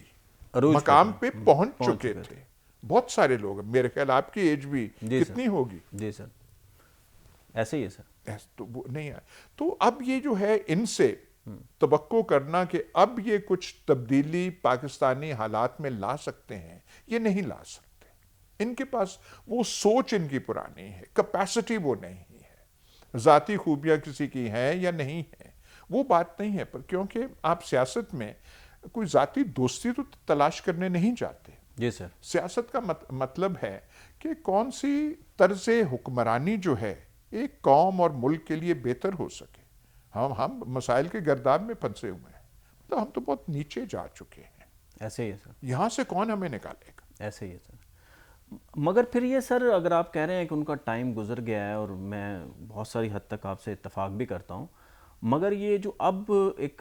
मकाम पे पहुंच चुके थे। बहुत सारे लोग, मेरे ख्याल आपकी एज भी कितनी होगी? जी सर, ऐसे ही है सर। तो वो नहीं आए। तो अब ये जो है, इनसे तवक्को करना कि अब ये कुछ तब्दीली पाकिस्तानी हालात में ला सकते हैं, ये नहीं ला सकते। इनके पास वो सोच इनकी पुरानी है, कैपेसिटी वो नहीं है। ज़ाती खूबियां किसी की हैं या नहीं है वो बात नहीं है, पर क्योंकि आप सियासत में कोई ज़ाती दोस्ती तो तलाश करने नहीं जाते। जी सर। सियासत का मतलब है कि कौन सी तर्ज हुक्मरानी जो है एक कौम और मुल्क के लिए बेहतर हो सके। हम मसाइल के गर्दाब में फंसे हुए हैं, तो हम तो बहुत नीचे जा चुके हैं। ऐसे ही है सर। यहाँ से कौन हमें निकालेगा? ऐसे ही है सर। मगर फिर ये सर, अगर आप कह रहे हैं कि उनका टाइम गुजर गया है, और मैं बहुत सारी हद तक आपसे इत्तेफाक भी करता हूँ, मगर ये जो अब एक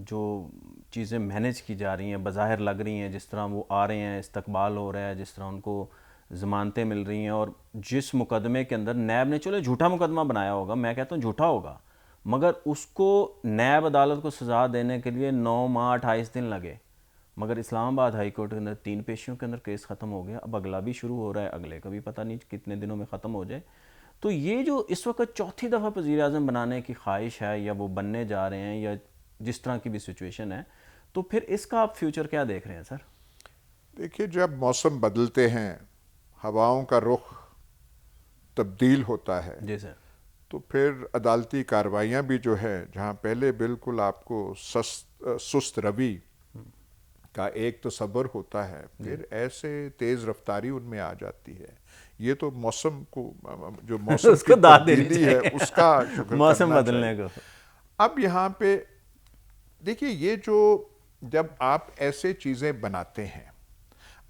जो चीज़ें मैनेज की जा रही हैं, बज़ाहिर लग रही हैं, जिस तरह वो आ रहे हैं, इस्तकबाल हो रहा है, जिस तरह उनको ज़मानतें मिल रही हैं, और जिस मुकदमे के अंदर नैब ने, चलो झूठा मुकदमा बनाया होगा, मैं कहता हूँ झूठा होगा, मगर उसको नैब अदालत को सज़ा देने के लिए 9 माह 28 दिन लगे, मगर इस्लामाबाद हाई कोर्ट के अंदर 3 पेशियों के अंदर केस ख़त्म हो गया। अब अगला भी शुरू हो रहा है, अगले का भी पता नहीं कितने दिनों में ख़त्म हो जाए। तो ये जो इस वक्त चौथी दफ़ा वज़ीर आज़म बनाने की ख्वाहिश है, या वो बनने जा रहे हैं, या जिस तरह की भी सिचुएशन है, तो फिर इसका आप फ्यूचर क्या देख रहे हैं सर? देखिए, जब मौसम बदलते हैं, हवाओं का रुख तब्दील होता है, जी सर। तो फिर अदालती कार्रवाइयाँ भी जो है, जहाँ पहले बिल्कुल आपको सुस्त रवि का एक तसव्वुर होता है, फिर ऐसे तेज रफ्तारी उनमें आ जाती है। ये तो मौसम को, जो मौसम उसको की दाद देनी तब्दीली है चाहिए। उसका शुक्र मौसम करना बदलने चाहिए। को। अब यहाँ पे देखिए, ये जो जब आप ऐसे चीज़ें बनाते हैं,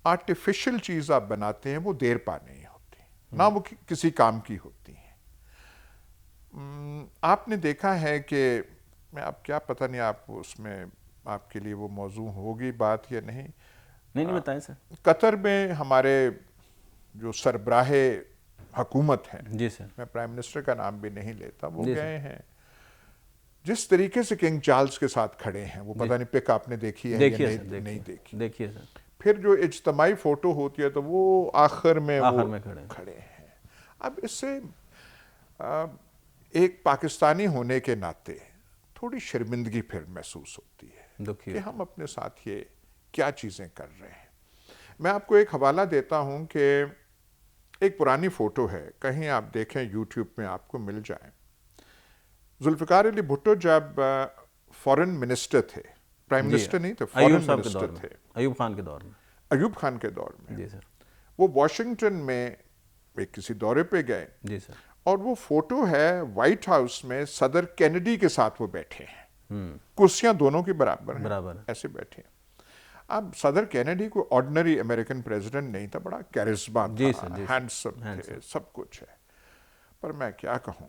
आर्टिफिशियल चीज़ आप बनाते हैं, वो देर पा नहीं होती, ना वो किसी काम की होती है। आपने देखा है कि मैं आप क्या पता नहीं आप उसमें आपके लिए वो मौजू होगी बात या नहीं। नहीं नहीं, बताएं सर। कतर में हमारे जो सरबराहे हुकूमत हैं, जी सर। मैं प्राइम मिनिस्टर का नाम भी नहीं लेता, वो जी गए सर। हैं, जिस तरीके से किंग चार्ल्स के साथ खड़े हैं, वो पता नहीं पिक आपने देखी है या देखिए नहीं, सर, नहीं देखिए देखी। देखिए सर। फिर जो इज्तमाही फोटो होती है, तो वो आखिर में वो आखिर में खड़े हैं। खड़े हैं। अब इससे एक पाकिस्तानी होने के नाते थोड़ी शर्मिंदगी फिर महसूस होती है दुखी कि होते हम अपने साथ ये क्या चीज़ें कर रहे हैं। मैं आपको एक हवाला देता हूं कि एक पुरानी फ़ोटो है, कहीं आप देखें यूट्यूब में आपको मिल जाए। जुल्फ़िकार अली भुट्टो जब फॉरेन मिनिस्टर थे, प्राइम जी, मिनिस्टर नहीं थे, अयूब फॉरेन साहब के दौर मिनिस्टर में, थे, अयूब खान के दौर में। अयूब खान के दौर में। जी सर। वो वॉशिंगटन में एक किसी दौरे पे गए, जी सर। और वो फोटो है व्हाइट हाउस में सदर कैनेडी के साथ वो बैठे हैं, कुर्सियां दोनों की बराबर हैं, बराबर है। ऐसे बैठे हैं। अब सदर कैनेडी को ऑर्डिनरी अमेरिकन प्रेसिडेंट नहीं था, बड़ा कैरिस्मा जी था, सर। जी सर। Handsome handsome. थे, सब कुछ है। पर मैं क्या कहूं,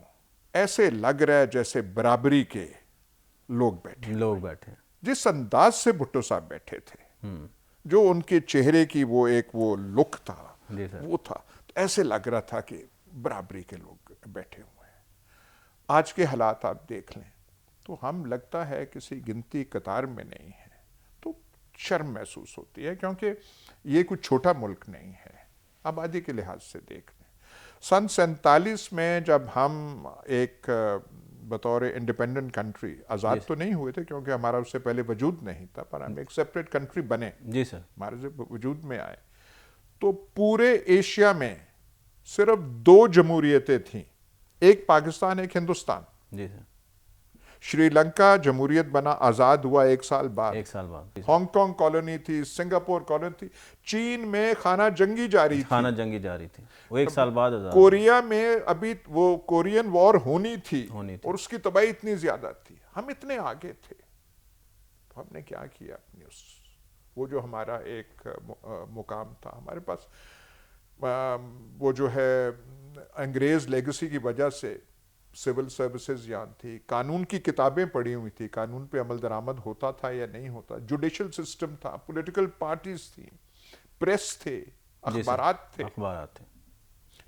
ऐसे लग रहा है जैसे बराबरी के लोग बैठे, लोग बैठे हैं। जिस अंदाज से भुट्टो साहब बैठे थे, जो उनके चेहरे की वो लुक था, जी सर। वो था, तो ऐसे लग रहा था कि बराबरी के लोग बैठे हुए हैं। आज के हालात आप देख लें तो हम लगता है किसी गिनती कतार में नहीं है, तो शर्म महसूस होती है, क्योंकि ये कुछ छोटा मुल्क नहीं है। आबादी के लिहाज से देख लें, सन 47 में जब हम एक बतौर इंडिपेंडेंट कंट्री आज़ाद तो नहीं हुए थे, क्योंकि हमारा उससे पहले वजूद नहीं था, पर हम एक सेपरेट कंट्री बने, जी सर। हमारे से वजूद में आए, तो पूरे एशिया में सिर्फ 2 जमहूरियतें थीं, एक पाकिस्तान, एक हिंदुस्तान। जी सर। श्रीलंका जमहूरियत बना, आज़ाद हुआ 1 साल बाद। एक साल बाद। जी सर। हांगकांग कॉलोनी थी, सिंगापुर कॉलोनी थी, चीन में खाना जंगी जारी थी, खाना जंगी जारी थी, वो 1 साल बाद आज़ाद कोरिया में अभी वो कोरियन वॉर होनी थी, होनी थी। और उसकी तबाही इतनी ज्यादा थी। हम इतने आगे थे, तो हमने क्या किया अपनी वो जो हमारा एक मुकाम था हमारे पास, वो जो है अंग्रेज लेगेसी की वजह से सिविल सर्विसेज यहाँ थी, कानून की किताबें पढ़ी हुई थी, कानून पे अमल दरामद होता था या नहीं होता, जुडिशल सिस्टम था, पॉलिटिकल पार्टीज थी, प्रेस थे, अखबारात थे,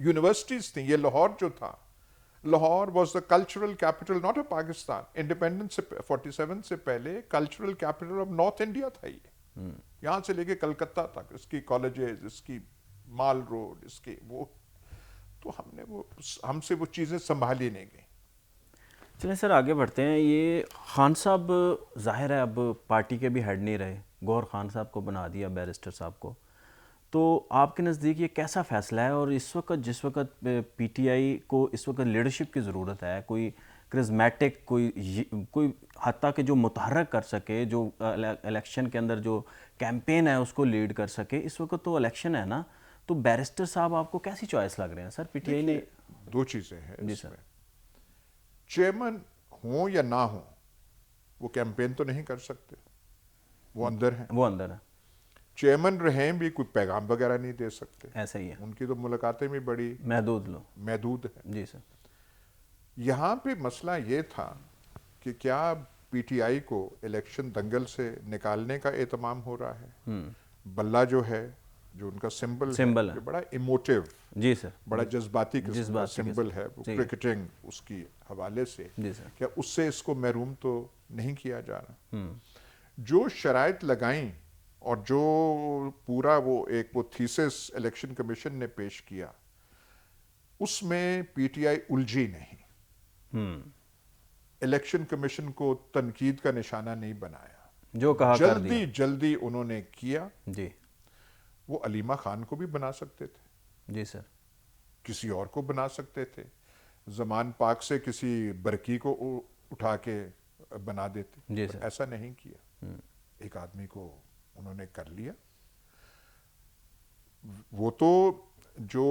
यूनिवर्सिटीज थी। ये लाहौर जो था, Lahore was the cultural capital not of Pakistan. Independence से 47 से पहले cultural capital of north India था ये, यहाँ से लेके कलकत्ता तक इसकी कॉलेजेस, इसकी माल रोड, इसके वो, तो हमसे वो चीज़ें संभाली नहीं गई। चलें सर आगे बढ़ते हैं। ये खान साहब ज़ाहिर है अब पार्टी के भी हेड नहीं रहे, गौहर खान साहब को बना दिया, बैरिस्टर साहब को। तो आपके नज़दीक ये कैसा फ़ैसला है? और इस वक्त जिस वक्त पीटीआई को इस वक्त लीडरशिप की ज़रूरत है, कोई क्रिज्मेटिक, कोई हत्ता के जो मुतहर्रक कर सके, जो इलेक्शन के अंदर जो कैंपेन है उसको लीड कर सके, इस वक्त तो इलेक्शन है ना, तो बैरिस्टर साहब आपको कैसी चॉइस लग रहे हैं सर? पीटीआई ने दो चीजें हैं जी इसमें। सर। चेयरमैन हो या ना हो, वो कैंपेन तो नहीं कर सकते, वो अंदर हैं। वो अंदर है, चेयरमैन रहें भी कोई पैगाम वगैरह नहीं दे सकते, ऐसा ही है, उनकी तो मुलाकातें भी बड़ी महदूद लो। महदूद है। जी सर। यहाँ पे मसला ये था कि क्या पीटीआई को इलेक्शन दंगल से निकालने का एहतमाम हो रहा है। बल्ला जो है, जो उनका सिंबल है, सिंबल है। जो बड़ा इमोटिव, जी सर। बड़ा जज्बाती किस्म का जज्बाती सिंबल किस्म। है, वो जी। क्रिकेटिंग उसकी हवाले से, जी सर। क्या उससे इसको महरूम तो नहीं किया जा रहा। जो शराइत लगाई और जो पूरा वो थीसिस इलेक्शन कमीशन ने पेश किया, उसमें पीटीआई उलझी नहीं, इलेक्शन कमीशन को तनकीद का निशाना नहीं बनाया, जो कहा कर दिया। जल्दी जल्दी उन्होंने किया। जी। वो अलीमा खान को भी बना सकते थे, जी सर। किसी और को बना सकते थे, जमान पाक से किसी बरकी को उठा के बना देते, जी पर सर। ऐसा नहीं किया। एक आदमी को उन्होंने कर लिया। वो तो जो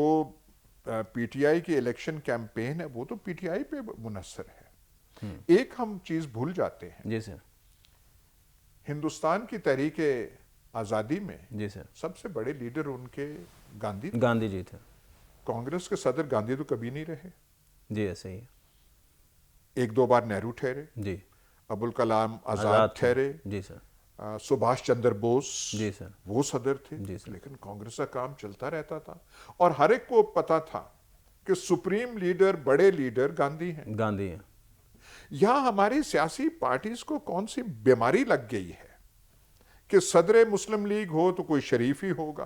पीटीआई की इलेक्शन कैंपेन है, वो तो पीटीआई पे मुनहसर है। एक हम चीज भूल जाते हैं, जी सर। हिंदुस्तान की तहरीक आज़ादी में जी सर। सबसे बड़े लीडर उनके गांधी थे। गांधी जी थे। कांग्रेस के सदर गांधी तो कभी नहीं रहे। जी ऐसे ही है। एक दो बार नेहरू ठहरे, जी। अबुल कलाम आजाद आज़ाद थे। ठहरे, जी सर। सुभाष चंद्र बोस, जी सर। वो सदर थे। जी सर। लेकिन कांग्रेस का काम चलता रहता था और हर एक को पता था कि सुप्रीम लीडर, बड़े लीडर गांधी हैं। गांधी है। यहां हमारी सियासी पार्टीज को कौन सी बीमारी लग गई है कि सदर मुस्लिम लीग हो तो कोई शरीफ ही होगा,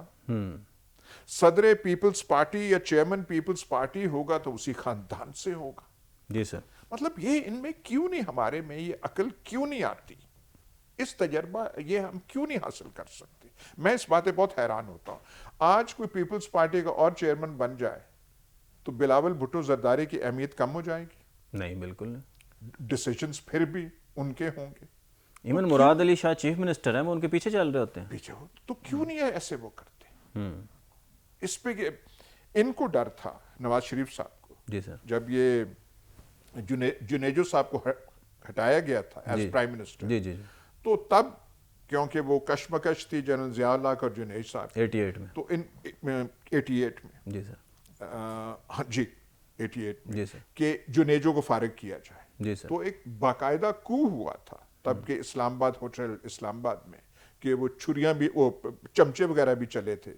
सदर पीपल्स पार्टी या चेयरमैन पीपल्स पार्टी होगा तो उसी खानदान से होगा। जी सर। मतलब ये इनमें क्यों नहीं, हमारे में ये अकल क्यों नहीं आती, इस तजर्बा ये हम क्यों नहीं हासिल कर सकते। मैं इस बातें बहुत हैरान होता हूं। आज कोई पीपल्स पार्टी का और चेयरमैन बन जाए तो बिलावल भुट्टो जरदारी की अहमियत कम हो जाएगी? नहीं, बिल्कुल नहीं। डिसीजंस फिर भी उनके होंगे। Even Murad Ali Shah chief minister हैं, वो उनके पीछे चल रहे होते हैं। पीछे हो तो क्यों नहीं है ऐसे वो करते। इस पे इनको डर था नवाज शरीफ साहब को। जी सर। जब ये जुनेजो साहब को हटाया गया था एज प्राइम मिनिस्टर, जी जी जी। तो तब क्योंकि वो कशमकश थी जनरल जियाउल हक और जुनेज साहब, 88 में। तो इन 88 में, जी सर। हाँ जी 88 में, जी सर। कि जुनेजो को फारिग किया जाए। जी सर। तो एक बाकायदा कू हुआ था तब के इस्लामाबाद होटल इस्लामाबाद में, कि वो छुरियां भी, वो चमचे वगैरह भी चले थे,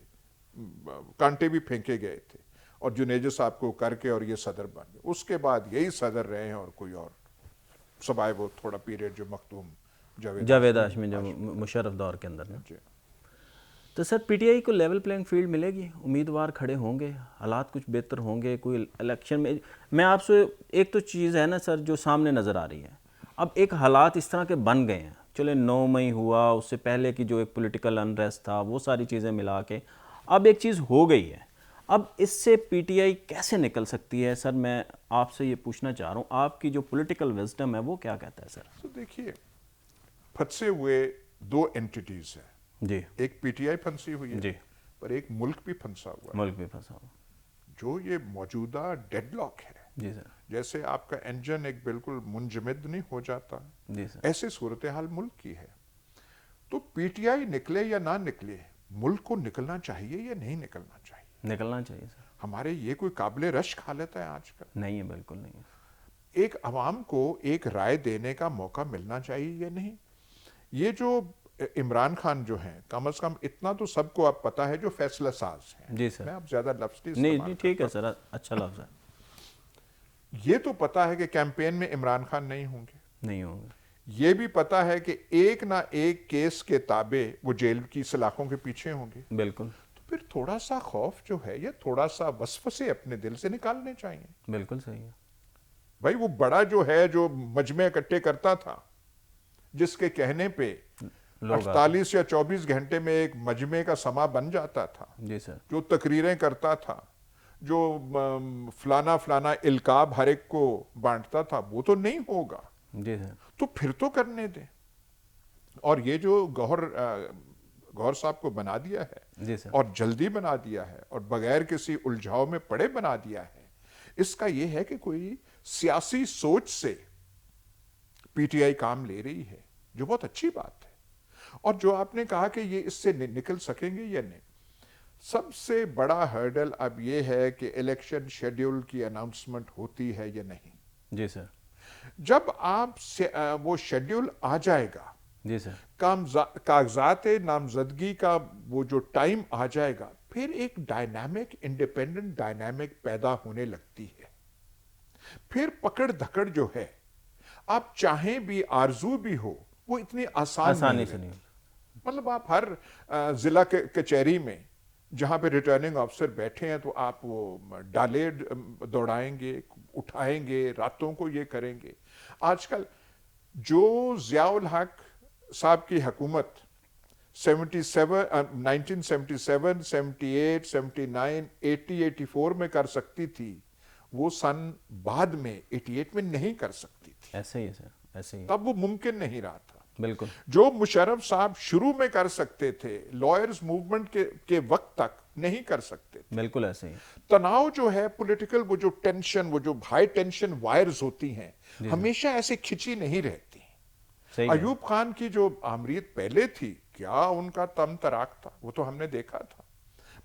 कांटे भी फेंके गए थे, और जुनेजो साहब को करके और ये सदर बन गए। उसके बाद यही सदर रहे हैं और कोई और सबाए वो थोड़ा पीरियड जो मखदूम जावेद हाशमी जो मुशर्रफ दौर के अंदर ना। जी। तो सर पीटीआई को लेवल प्लेइंग फील्ड मिलेगी, उम्मीदवार खड़े होंगे, हालात कुछ बेहतर होंगे, कोई इलेक्शन में। मैं आपसे एक तो चीज़ है ना सर जो सामने नज़र आ रही है, अब एक हालात इस तरह के बन गए हैं, चले 9 मई हुआ, उससे पहले की जो एक पॉलिटिकल अनरेस्ट था, वो सारी चीज़ें मिला के अब एक चीज़ हो गई है। अब इससे पीटीआई कैसे निकल सकती है सर? मैं आपसे ये पूछना चाह रहा हूँ, आपकी जो पॉलिटिकल विजडम है वो क्या कहता है सर? तो देखिए, फंसे हुए दो एंटिटीज हैं जी। एक पीटीआई फंसी हुई है जी। पर एक मुल्क भी फंसा हुआ है। मुल्क भी फंसा हुआ। जो ये मौजूदा डेडलॉक है, जी सर। जैसे आपका इंजन एक बिल्कुल मुंजमद नहीं हो जाता, जी सर। ऐसे सूरत हाल मुल्क की है। तो पीटीआई निकले या ना निकले, मुल्क को निकलना चाहिए या नहीं निकलना चाहिए? निकलना चाहिए सर। हमारे ये कोई काबिले रश्क हालत है आजकल? नहीं है, बिल्कुल नहीं है। एक अवाम को एक राय देने का मौका मिलना चाहिए या नहीं? ये जो इमरान खान जो हैं, कम से कम इतना तो सबको अब पता है, जो फैसला साज हैं। जी सर। मैं अब ज्यादा लफ्ज नहीं ठीक है सर, अच्छा लफ्ज़ है। ये तो पता है कि कैंपेन में इमरान खान नहीं होंगे। नहीं होंगे। ये भी पता है कि एक ना एक केस के ताबे वो जेल की सलाखों के पीछे होंगे। बिल्कुल। तो फिर थोड़ा सा खौफ जो है, या थोड़ा सा वसवसे अपने दिल से निकालने चाहिए। बिल्कुल सही है। भाई वो बड़ा जो है, जो मजमे इकट्ठे करता था, जिसके कहने पे लोग आते 48 या 24 घंटे में एक मजमे का समा बन जाता था, जी सर। जो तकरीरें करता था, जो फलाना फलाना इल्काब हर एक को बांटता था, वो तो नहीं होगा। जी सर। तो फिर तो करने दें। और ये जो गौहर साहब को बना दिया है, जी सर। और जल्दी बना दिया है, और बगैर किसी उलझाव में पड़े बना दिया है, इसका यह है कि कोई सियासी सोच से पीटीआई काम ले रही है, जो बहुत अच्छी बात है। और जो आपने कहा कि ये इससे निकल सकेंगे या नहीं, सबसे बड़ा हर्डल अब ये है कि इलेक्शन शेड्यूल की अनाउंसमेंट होती है या नहीं। जी सर। जब वो शेड्यूल आ जाएगा, जी सर। कागजात नामजदगी का वो जो टाइम आ जाएगा, फिर एक डायनामिक, इंडिपेंडेंट डायनामिक पैदा होने लगती है। फिर पकड़ धकड़ जो है, आप चाहें भी आरजू भी हो, वो इतनी आसान नहीं आसानी से रहती। नहीं। मतलब आप हर जिला के कचहरी में जहां पे रिटर्निंग ऑफिसर बैठे हैं, तो आप वो डाले दौड़ाएंगे, उठाएंगे, रातों को ये करेंगे। आजकल जो जियाउल हक साहब की हुकूमत 1977, 78, 79, 80, 84 में कर सकती थी, वो सन बाद में 88 में नहीं कर सकती थी। ऐसे ही है सर, ऐसे ही। तब वो मुमकिन नहीं रहा था। बिल्कुल। जो मुशर्रफ साहब शुरू में कर सकते थे, लॉयर्स मूवमेंट के वक्त तक नहीं कर सकते थे। बिल्कुल ऐसे ही। तनाव जो है पॉलिटिकल, वो जो टेंशन, वो जो हाई टेंशन वायर्स होती हैं, हमेशा ऐसे खिंची नहीं रहती। सही है। अयूब खान की जो आमरीत पहले थी, क्या उनका तम तराक था, वो तो हमने देखा था।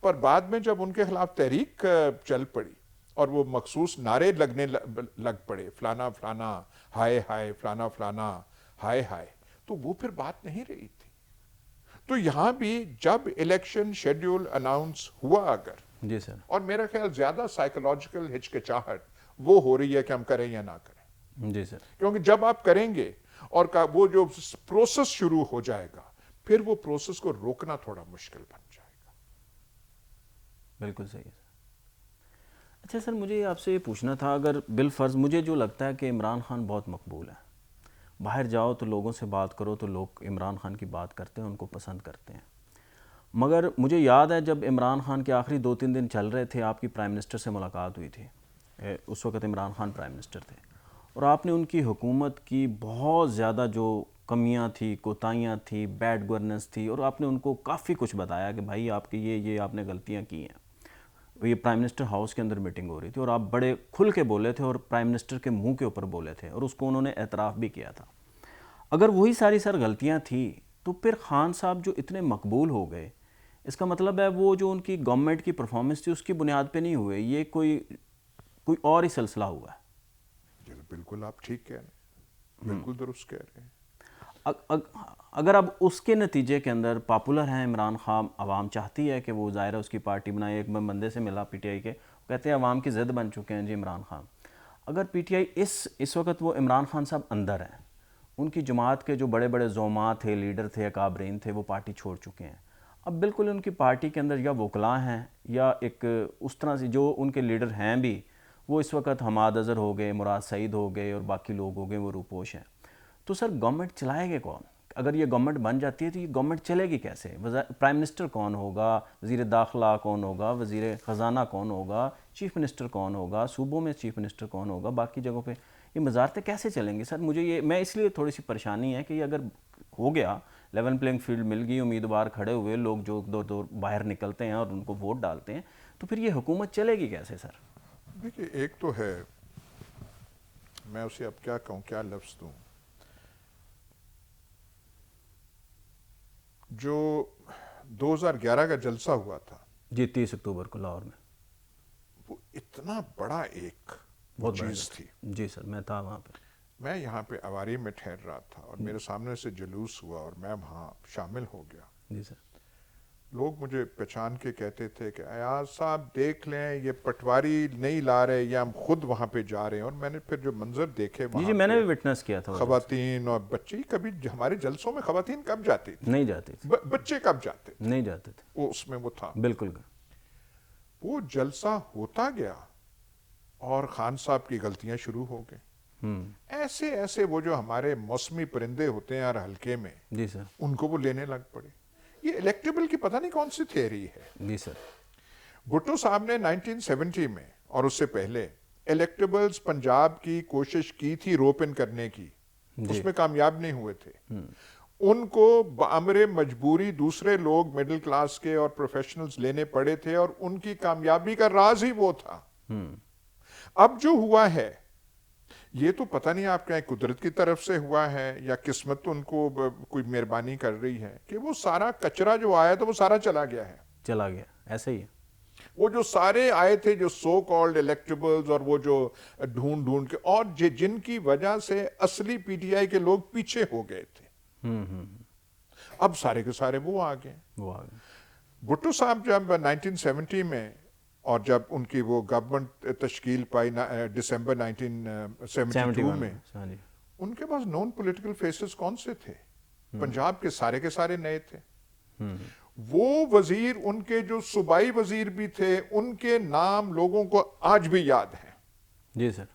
पर बाद में जब उनके खिलाफ तहरीक चल पड़ी और वो मखसूस नारे लगने लग पड़े, फलाना फलाना हाय हाय, फलाना फलाना हाय हाय, तो वो फिर बात नहीं रही थी। तो यहां भी जब इलेक्शन शेड्यूल अनाउंस हुआ अगर, जी सर। और मेरा ख्याल ज्यादा साइकोलॉजिकल हिचकिचाहट वो हो रही है कि हम करें या ना करें। जी सर। क्योंकि जब आप करेंगे और वो जो प्रोसेस शुरू हो जाएगा, फिर वो प्रोसेस को रोकना थोड़ा मुश्किल बन जाएगा। बिल्कुल सही है सर। अच्छा सर, मुझे आपसे ये पूछना था, अगर बिलफर्ज मुझे जो लगता है कि इमरान खान बहुत मकबूल है, बाहर जाओ तो लोगों से बात करो तो लोग इमरान खान की बात करते हैं, उनको पसंद करते हैं। मगर मुझे याद है जब इमरान खान के आखिरी 2-3 दिन चल रहे थे, आपकी प्राइम मिनिस्टर से मुलाकात हुई थी। उस वक्त इमरान खान प्राइम मिनिस्टर थे, और आपने उनकी हुकूमत की बहुत ज़्यादा जो कमियां थी, कोताहियां थी, बैड गवर्नेंस थी, और आपने उनको काफ़ी कुछ बताया कि भाई आपकी ये आपने गलतियां की हैं। ये प्राइम मिनिस्टर हाउस के अंदर मीटिंग हो रही थी और आप बड़े खुल के बोले थे और प्राइम मिनिस्टर के मुंह के ऊपर बोले थे, और उसको उन्होंने एतराफ़ भी किया था। अगर वही सारी सर गलतियां थी, तो फिर खान साहब जो इतने मकबूल हो गए, इसका मतलब है वो जो उनकी गवर्नमेंट की परफॉर्मेंस थी उसकी बुनियाद पे नहीं हुए, ये कोई और ही सिलसिला हुआ है। ये तो बिल्कुल आप ठीक कह रहे हैं, बिल्कुल दुरुस्त कह रहे हैं। अगर अब उसके नतीजे के अंदर पॉपुलर हैं इमरान खान, आवाम चाहती है कि वो ज़ाहिर है उसकी पार्टी बनाए। एक बंदे से मिला पीटीआई के, कहते हैं आवाम की ज़िद बन चुके हैं जी इमरान खान। अगर पीटीआई इस वक्त वो इमरान खान साहब अंदर हैं, उनकी जमात के जो बड़े बड़े ज़ोमा थे, लीडर थे, अकाबरीन थे, वो पार्टी छोड़ चुके हैं। अब बिल्कुल उनकी पार्टी के अंदर या वकला हैं या एक उस तरह से जो उनके लीडर हैं भी, वो इस वक्त हमाद अज़हर हो गए, मुराद सईद हो गए और बाकी लोग हो गए, वो रूपोश हैं। तो सर गवर्नमेंट चलाएगा कौन? अगर ये गवर्नमेंट बन जाती है तो ये गवर्नमेंट चलेगी कैसे? प्राइम मिनिस्टर कौन होगा, वज़ीर दाखिला कौन होगा, वज़ीर ख़जाना कौन होगा, चीफ़ मिनिस्टर कौन होगा, सूबों में चीफ़ मिनिस्टर कौन होगा, बाकी जगहों पे ये वजारतें कैसे चलेंगी? सर मुझे ये, मैं इसलिए थोड़ी सी परेशानी है कि अगर हो गया, लेवल प्लेइंग फील्ड मिल गई, उम्मीदवार खड़े हुए, लोग जो दो बाहर निकलते हैं और उनको वोट डालते हैं, तो फिर ये हुकूमत चलेगी कैसे सर? देखिए, एक तो है, मैं उसे अब क्या कहूँ, क्या लफ्ज़ दूँ, जो 2011 का जलसा हुआ था जी 30 अक्टूबर को लाहौर में, वो इतना बड़ा एक बहुत चीज़ थी। जी सर, मैं था वहाँ पे। मैं यहाँ पे अवारी में ठहर रहा था और मेरे सामने से जुलूस हुआ और मैं वहाँ शामिल हो गया। जी सर। लोग मुझे पहचान के कहते थे कि अयाज साहब देख लें, ये पटवारी नहीं ला रहे, या हम खुद वहाँ पे जा रहे हैं। और मैंने फिर जो मंजर देखे जी मैंने भी विटनेस किया था। खवातीन और बच्चे, कभी हमारे जलसों में खवातीन कब जाती थी? नहीं जाती थी। बच्चे कब जाते थे? नहीं जाते थे। वो उसमें वो था। बिल्कुल। वो जलसा होता गया और खान साहब की गलतियां शुरू हो गई। ऐसे ऐसे वो जो हमारे मौसमी परिंदे होते हैं हर हल्के में, जी सर। उनको वो लेने लग पड़े। ये इलेक्टेबल की पता नहीं कौन सी थियरी है। जी सर। भुट्टो साहब ने 1970 में और उससे पहले इलेक्टेबल्स पंजाब की कोशिश की थी रोप इन करने की, जी। उसमें कामयाब नहीं हुए थे। उनको बअमरे मजबूरी दूसरे लोग मिडिल क्लास के और प्रोफेशनल्स लेने पड़े थे और उनकी कामयाबी का राज ही वो था। अब जो हुआ है ये तो पता नहीं आप कहें कुदरत की तरफ से हुआ है या किस्मत उनको कोई मेहरबानी कर रही है कि वो सारा कचरा जो आया था वो सारा चला गया है। चला गया, ऐसे ही है। वो जो सारे आए थे जो सो कॉल्ड इलेक्टेबल्स और वो जो ढूंढ ढूंढ के और जिनकी वजह से असली पीटीआई के लोग पीछे हो गए थे, अब सारे के सारे वो आ गए। वो आ गए। भुट्टो साहब जब 1970 में और जब उनकी वो गवर्नमेंट तश्कील पाई दिसंबर 1972 में, हाँ जी। उनके पास नॉन पॉलिटिकल फेसेस कौन से थे? पंजाब के सारे नए थे। वो वजीर, उनके जो सूबाई वजीर भी थे, उनके नाम लोगों को आज भी याद है। जी सर।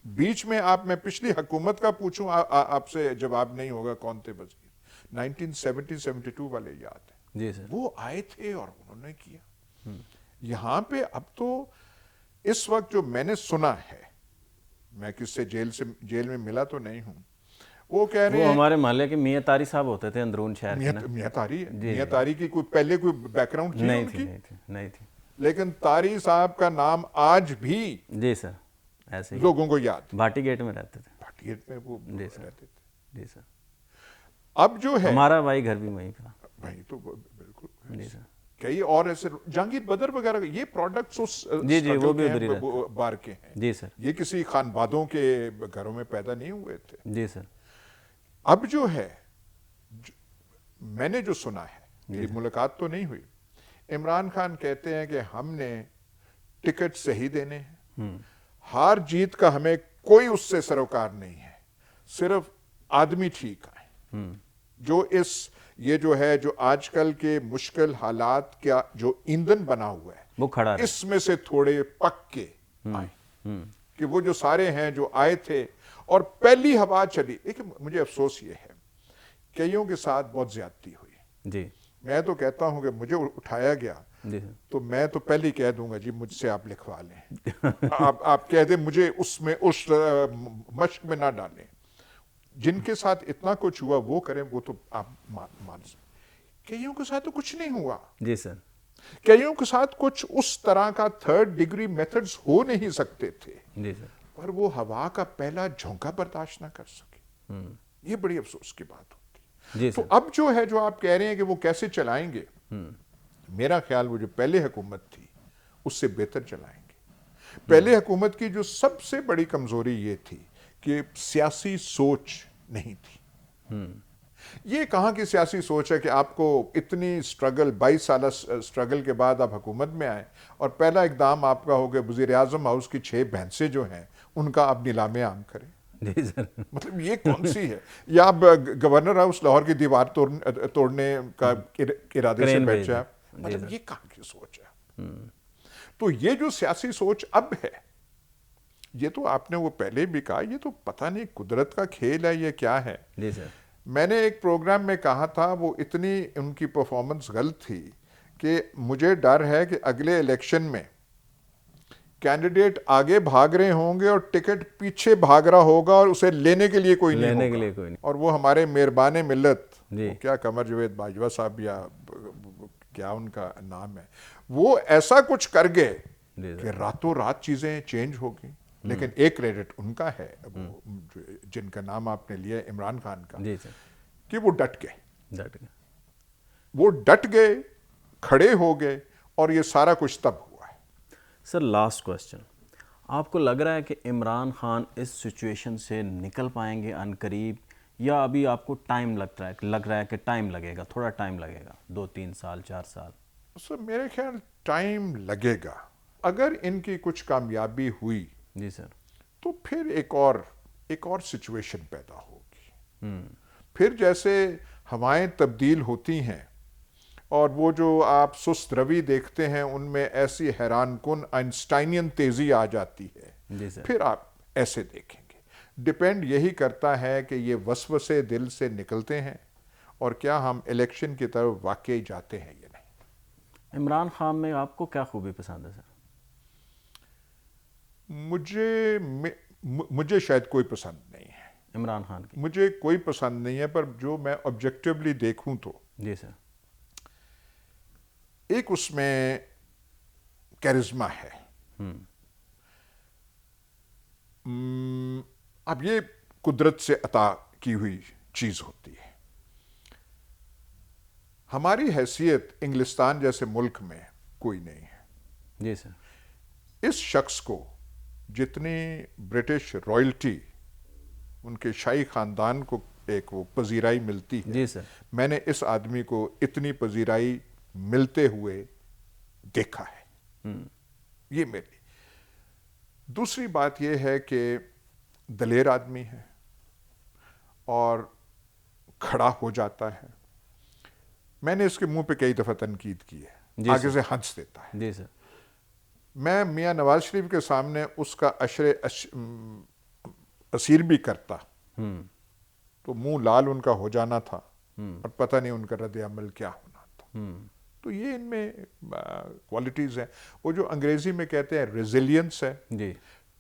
बीच में मैं पिछली हुकूमत का पूछूं आपसे जवाब नहीं होगा कौन थे वजीर। 1970-72 वाले याद है। जी सर। वो आए थे और उन्होंने किया। यहां पे अब तो इस वक्त जो मैंने सुना है, मैं किससे जेल में मिला तो नहीं हूं, वो कह रहे वो हैं हमारे मोहल्ले के मियाँ तारी साहब होते थे अंदरून शहर के ना। मियां तारी है। जी, मियां जी। तारी की कोई पहले कोई बैकग्राउंड थी नहीं उनकी? थी, नहीं थी, नहीं थी। लेकिन तारी साहब का नाम आज भी जी सर, ऐसे ही लोगों को याद है। भाटी गेट में रहते थे। भाटिया में वो जी सर। रहते थे। जी सर। अब जो है हमारा भाई घर भी वहीं था। भाई तो बिल्कुल जी सर। कई और ऐसे जहांगीर बदर वगैरह ये प्रोडक्ट्स उस जी, जी, वो struggle भी के उधर ही हैं, रहते वो बार के हैं। जी सर। ये किसी खानबादों के घरों में पैदा नहीं हुए थे। जी सर। अब जो है मैंने जो सुना है, मेरी मुलाकात तो नहीं हुई, इमरान खान कहते हैं कि हमने टिकट सही देने हैं, हार जीत का हमें कोई उससे सरोकार नहीं है, सिर्फ आदमी ठीक आए जो ये जो है जो आजकल के मुश्किल हालात का जो ईंधन बना हुआ है वो खड़ा रहे। इसमें से थोड़े पक के आए। कि वो जो सारे हैं जो आए थे और पहली हवा चली। लेकिन मुझे अफसोस ये है कईयों के साथ बहुत ज्यादती हुई। जी। मैं तो कहता हूं कि मुझे उठाया गया जी सर। तो मैं तो पहले ही कह दूंगा जी मुझसे आप लिखवा लें। आप कह दें मुझे उसमें उस मश्क में ना डालें। जिनके साथ इतना कुछ हुआ वो करें, वो तो आप मान सकते। कईयों के साथ तो कुछ नहीं हुआ। जी सर। कईयों के साथ कुछ उस तरह का थर्ड डिग्री मेथड्स हो नहीं सकते थे, जी सर। पर वो हवा का पहला झोंका बर्दाश्त ना कर सके। ये बड़ी अफसोस की बात होती है। जी तो सर। अब जो है जो आप कह रहे हैं कि वो कैसे चलाएंगे, मेरा ख्याल वो जो पहले हुकूमत थी उससे बेहतर चलाएंगे। पहले हुकूमत की जो सबसे बड़ी कमजोरी ये थी कि सियासी सोच नहीं थी। ये कहां की सियासी सोच है कि आपको इतनी स्ट्रगल 22 साल स्ट्रगल के बाद आप हुकूमत में आए और पहला इकदाम आपका हो गया वजीर आजम हाउस की 6 भैंसें जो हैं उनका आप नीलामे आम करें। जी सर। मतलब ये कौन सी है? या आप गवर्नर हाउस लाहौर की दीवार तोड़ने का इरादे से क्रेन बैठ भेज जाए। दें। जी मतलब सर। ये कहां की सोच है? तो ये जो सियासी सोच अब है, ये तो आपने वो पहले भी कहा, ये तो पता नहीं कुदरत का खेल है ये क्या है। जी सर। मैंने एक प्रोग्राम में कहा था वो इतनी उनकी परफॉर्मेंस गलत थी कि मुझे डर है कि अगले इलेक्शन में कैंडिडेट आगे भाग रहे होंगे और टिकट पीछे भाग रहा होगा और उसे लेने के लिए कोई नहीं लेने होगा। के लिए कोई नहीं। और वो हमारे मेहरबान मिल्लत, जी। वो क्या कमर जवेद बाजवा साहब या क्या उनका नाम है, वो ऐसा कुछ कर गए जी कि रातों रात चीजें चेंज हो गई। लेकिन एक क्रेडिट उनका है, वो जिनका नाम आपने लिया इमरान खान का, जी सर। कि वो डट गए। डट गए। वो डट गए, खड़े हो गए और ये सारा कुछ तब हुआ है। सर लास्ट क्वेश्चन, आपको लग रहा है कि इमरान खान इस सिचुएशन से निकल पाएंगे अनकरीब, या अभी आपको टाइम लग रहा है कि टाइम लगेगा, थोड़ा टाइम लगेगा, 2-3 साल 4 साल? सर मेरे ख्याल टाइम लगेगा। अगर इनकी कुछ कामयाबी हुई जी सर। तो फिर एक और सिचुएशन पैदा होगी। फिर जैसे हवाएं तब्दील होती हैं और वो जो आप सुस्त रवि देखते हैं उनमें ऐसी हैरानकुन आइंस्टाइनियन तेजी आ जाती है जी सर। फिर आप ऐसे देखेंगे। डिपेंड यही करता है कि ये वसवसे दिल से निकलते हैं और क्या हम इलेक्शन की तरफ वाकई जाते हैं या नहीं। इमरान खान में आपको क्या खूबी पसंद है सर? मुझे शायद कोई पसंद नहीं है। इमरान खान की? मुझे कोई पसंद नहीं है, पर जो मैं ऑब्जेक्टिवली देखूं तो जी सर। एक उसमें कैरिज्मा है। अब ये कुदरत से अता की हुई चीज होती है। हमारी हैसियत इंग्लिस्तान जैसे मुल्क में कोई नहीं है। जी सर। इस शख्स को जितनी ब्रिटिश रॉयल्टी, उनके शाही खानदान को एक वो पजीराई मिलती है, जी सर। मैंने इस आदमी को इतनी पजीराई मिलते हुए देखा है। ये मेरी दूसरी बात यह है कि दलेर आदमी है और खड़ा हो जाता है। मैंने इसके मुंह पे कई दफा तनकीद की है, जी आगे सर। से हंस देता है। जी सर। मैं मियां नवाज शरीफ के सामने उसका असीर भी करता तो मुंह लाल उनका हो जाना था और पता नहीं उनका रद्द अमल क्या होना था। तो ये इनमें क्वालिटीज हैं। वो जो अंग्रेजी में कहते हैं रेजिलियंस है, जी।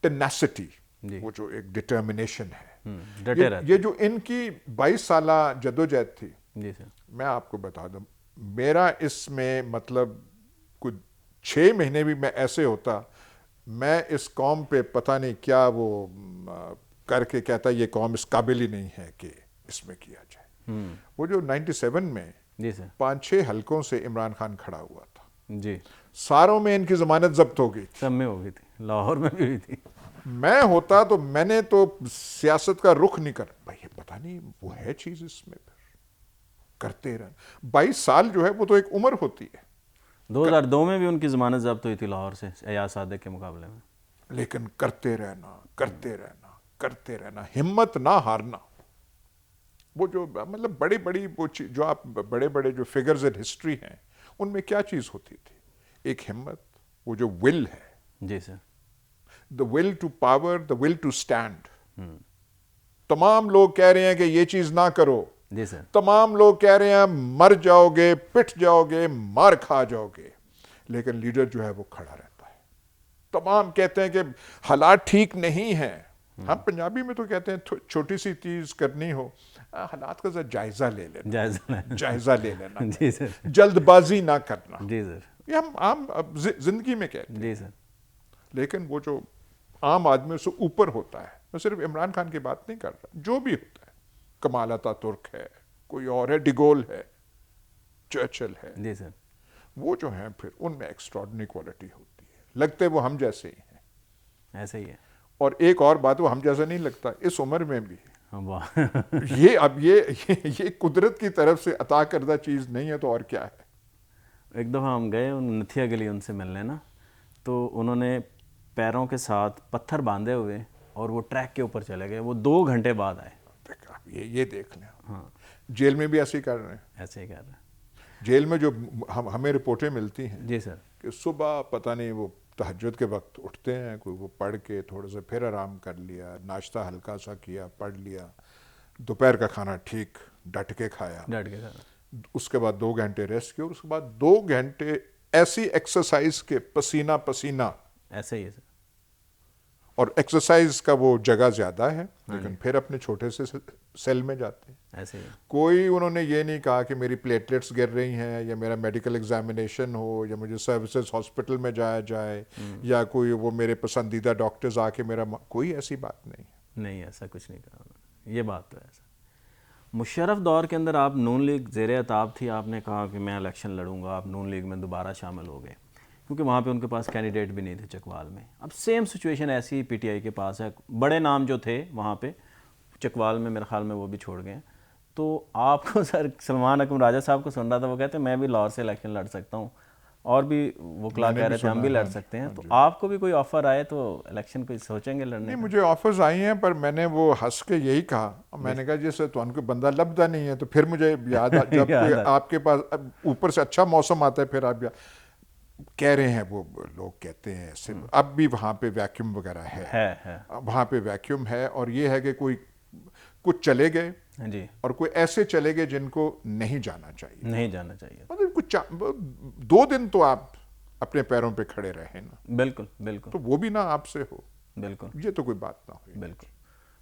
टेनासिटी, जी। वो जो एक डिटर्मिनेशन है, डटे रहते ये जो इनकी 22 साला जदोजहद थी। जी सर। मैं आपको बता दूं, मेरा इसमें मतलब कुछ 6 महीने भी मैं ऐसे होता, मैं इस कौम पे पता नहीं क्या वो करके कहता ये कौम इस काबिल ही नहीं है कि इसमें किया जाए। वो जो 97 में जी सर। 5-6 हलकों से इमरान खान खड़ा हुआ था, जी। सारों में इनकी जमानत जब्त हो गई थी। सब में हो गई थी, लाहौर में भी हुई थी। मैं होता तो मैंने तो सियासत का रुख नहीं कर, भाई ये पता नहीं वो है चीज इसमें, फिर करते रहना। 22 साल जो है वो तो एक उम्र होती है। 2002 में भी उनकी जमानत जब्त हुई थी लाहौर से एयाज सादिक के मुकाबले में। लेकिन करते रहना, करते रहना, करते रहना, हिम्मत ना हारना। वो जो मतलब बड़ी बड़ी वो जो आप बड़े बड़े जो फिगर्स इन हिस्ट्री हैं, उनमें क्या चीज होती थी? एक हिम्मत, वो जो विल है, जी sir. The will to power, the will to stand. तमाम लोग कह रहे हैं कि ये चीज ना करो, जी सर। तमाम लोग कह रहे हैं मर जाओगे, पिट जाओगे, मार खा जाओगे, लेकिन लीडर जो है वो खड़ा रहता है। तमाम कहते हैं कि हालात ठीक नहीं है। हम पंजाबी में तो कहते हैं छोटी सी चीज करनी हो, हालात का जरा जायजा ले लेना, जायजा ले लेना। जी सर। जल्दबाजी ना करना, जी सर। ये हम आम जिंदगी में कहते हैं। जी सर। लेकिन वो जो आम आदमी से ऊपर होता है, मैं सिर्फ इमरान खान की बात नहीं कर रहा, जो भी होता है, कमाल अतातुर्क है, कोई और है, डिगोल है, चर्चिल है, जी सर। वो जो है फिर उनमें एक्स्ट्रॉर्डिनरी क्वालिटी होती है, लगते वो हम जैसे ही हैं। ऐसे ही है। और एक और बात, वो हम जैसा नहीं लगता इस उम्र में भी। वाह। ये अब ये कुदरत की तरफ से अता करदा चीज नहीं है तो और क्या है। एक दफ़ा हम गए नथिया गली उनसे मिलने ना, तो उन्होंने पैरों के साथ पत्थर बांधे हुए और वो ट्रैक के ऊपर चले गए। वो 2 घंटे बाद आए। ये देख लें। हाँ, जेल में भी ऐसे ही कर रहे हैं। ऐसे ही कर रहे हैं। जेल में जो हमें रिपोर्टें मिलती हैं जी सर। कि सुबह पता नहीं वो तहज्जुद के वक्त उठते हैं, कोई वो पढ़ के थोड़ा सा फिर आराम कर लिया, नाश्ता हल्का सा किया, पढ़ लिया, दोपहर का खाना ठीक डट के खाया, डट के खाना, उसके बाद 2 घंटे रेस्ट किया, उसके बाद 2 घंटे ऐसी एक्सरसाइज के पसीना पसीना। ऐसे ही है सर। और एक्सरसाइज का वो जगह ज्यादा है, लेकिन फिर अपने छोटे से सेल में जाते हैं। ऐसे ही है। कोई उन्होंने ये नहीं कहा कि मेरी प्लेटलेट्स गिर रही हैं, या मेरा मेडिकल एग्जामिनेशन हो, या मुझे सर्विसेज हॉस्पिटल में जाया जाए, या कोई वो मेरे पसंदीदा डॉक्टर्स आके मेरा कोई ऐसी बात नहीं। नहीं, ऐसा कुछ नहीं कहा उन्होंने। ये बात तो है सर। मुशर्रफ दौर के अंदर आप नून लीग ज़ेर अताब थी, आपने कहा कि मैं इलेक्शन लड़ूंगा, आप नून लीग में दोबारा शामिल हो गए क्योंकि वहाँ पे उनके पास कैंडिडेट भी नहीं थे चकवाल में। अब सेम सिचुएशन ऐसी पीटीआई के पास है, बड़े नाम जो थे वहाँ पे चकवाल में मेरे ख्याल में वो भी छोड़ गए। तो आपको सर सलमान अकरम राजा साहब को सुन रहा था, वो कहते हैं मैं भी लाहौर से इलेक्शन लड़ सकता हूँ, और भी वकला कह रहे थे हम भी लड़ सकते हैं। तो आपको भी कोई ऑफर आए तो इलेक्शन कोई सोचेंगे लड़ने? नहीं, मुझे ऑफर्स आई हैं, पर मैंने वो हंस के यही कहा, मैंने कहा जैसे तो उनको बंदा लभदा नहीं है। तो फिर मुझे याद जब कोई आपके पास ऊपर से अच्छा मौसम आता है, फिर आप कह रहे हैं, वो लोग कहते हैं ऐसे। अब भी वहाँ पे वैक्यूम वगैरह है। अब वहाँ पे वैक्यूम है, और ये है कि कोई कुछ चले गए जी, और कोई ऐसे चले गए जिनको नहीं जाना चाहिए। नहीं जाना चाहिए। मतलब कुछ 2 दिन तो आप अपने पैरों पे खड़े रहे ना, बिल्कुल बिल्कुल तो वो भी ना आपसे हो, बिल्कुल ये तो कोई बात ना हुई। बिल्कुल।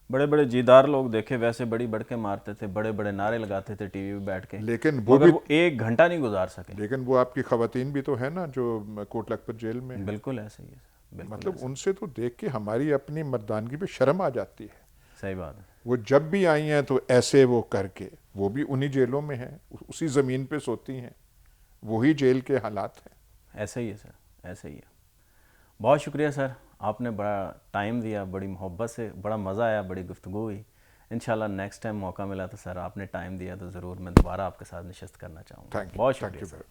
बड़े बड़े जीदार लोग देखे वैसे बड़ी बढ़ के मारते थे, बड़े बड़े नारे लगाते थे टीवी पे बैठ के, लेकिन वो मगर भी, वो 1 घंटा नहीं गुजार सके। लेकिन वो आपकी खवातीन भी तो है ना जो कोट लखपत जेल में है। बिल्कुल ऐसे ही है सर, बिल्कुल मतलब ऐसे। उनसे तो देख के हमारी अपनी मर्दानगी पे शर्म आ जाती है। सही बात है। वो जब भी आई हैं तो ऐसे वो करके, वो भी उन्हीं जेलों में हैं, उसी ज़मीन पे सोती हैं, वही जेल के हालात हैं। ऐसे ही है सर, ऐसे ही है। बहुत शुक्रिया सर, आपने बड़ा टाइम दिया, बड़ी मोहब्बत से, बड़ा मज़ा आया, बड़ी गुफ्तगू हुई। इंशाल्लाह नेक्स्ट टाइम मौका मिला तो सर आपने टाइम दिया तो ज़रूर मैं दोबारा आपके साथ नशस्त करना चाहूँगा। थैंक यू, बहुत थैंक शुक्रिया यू सर। वेरी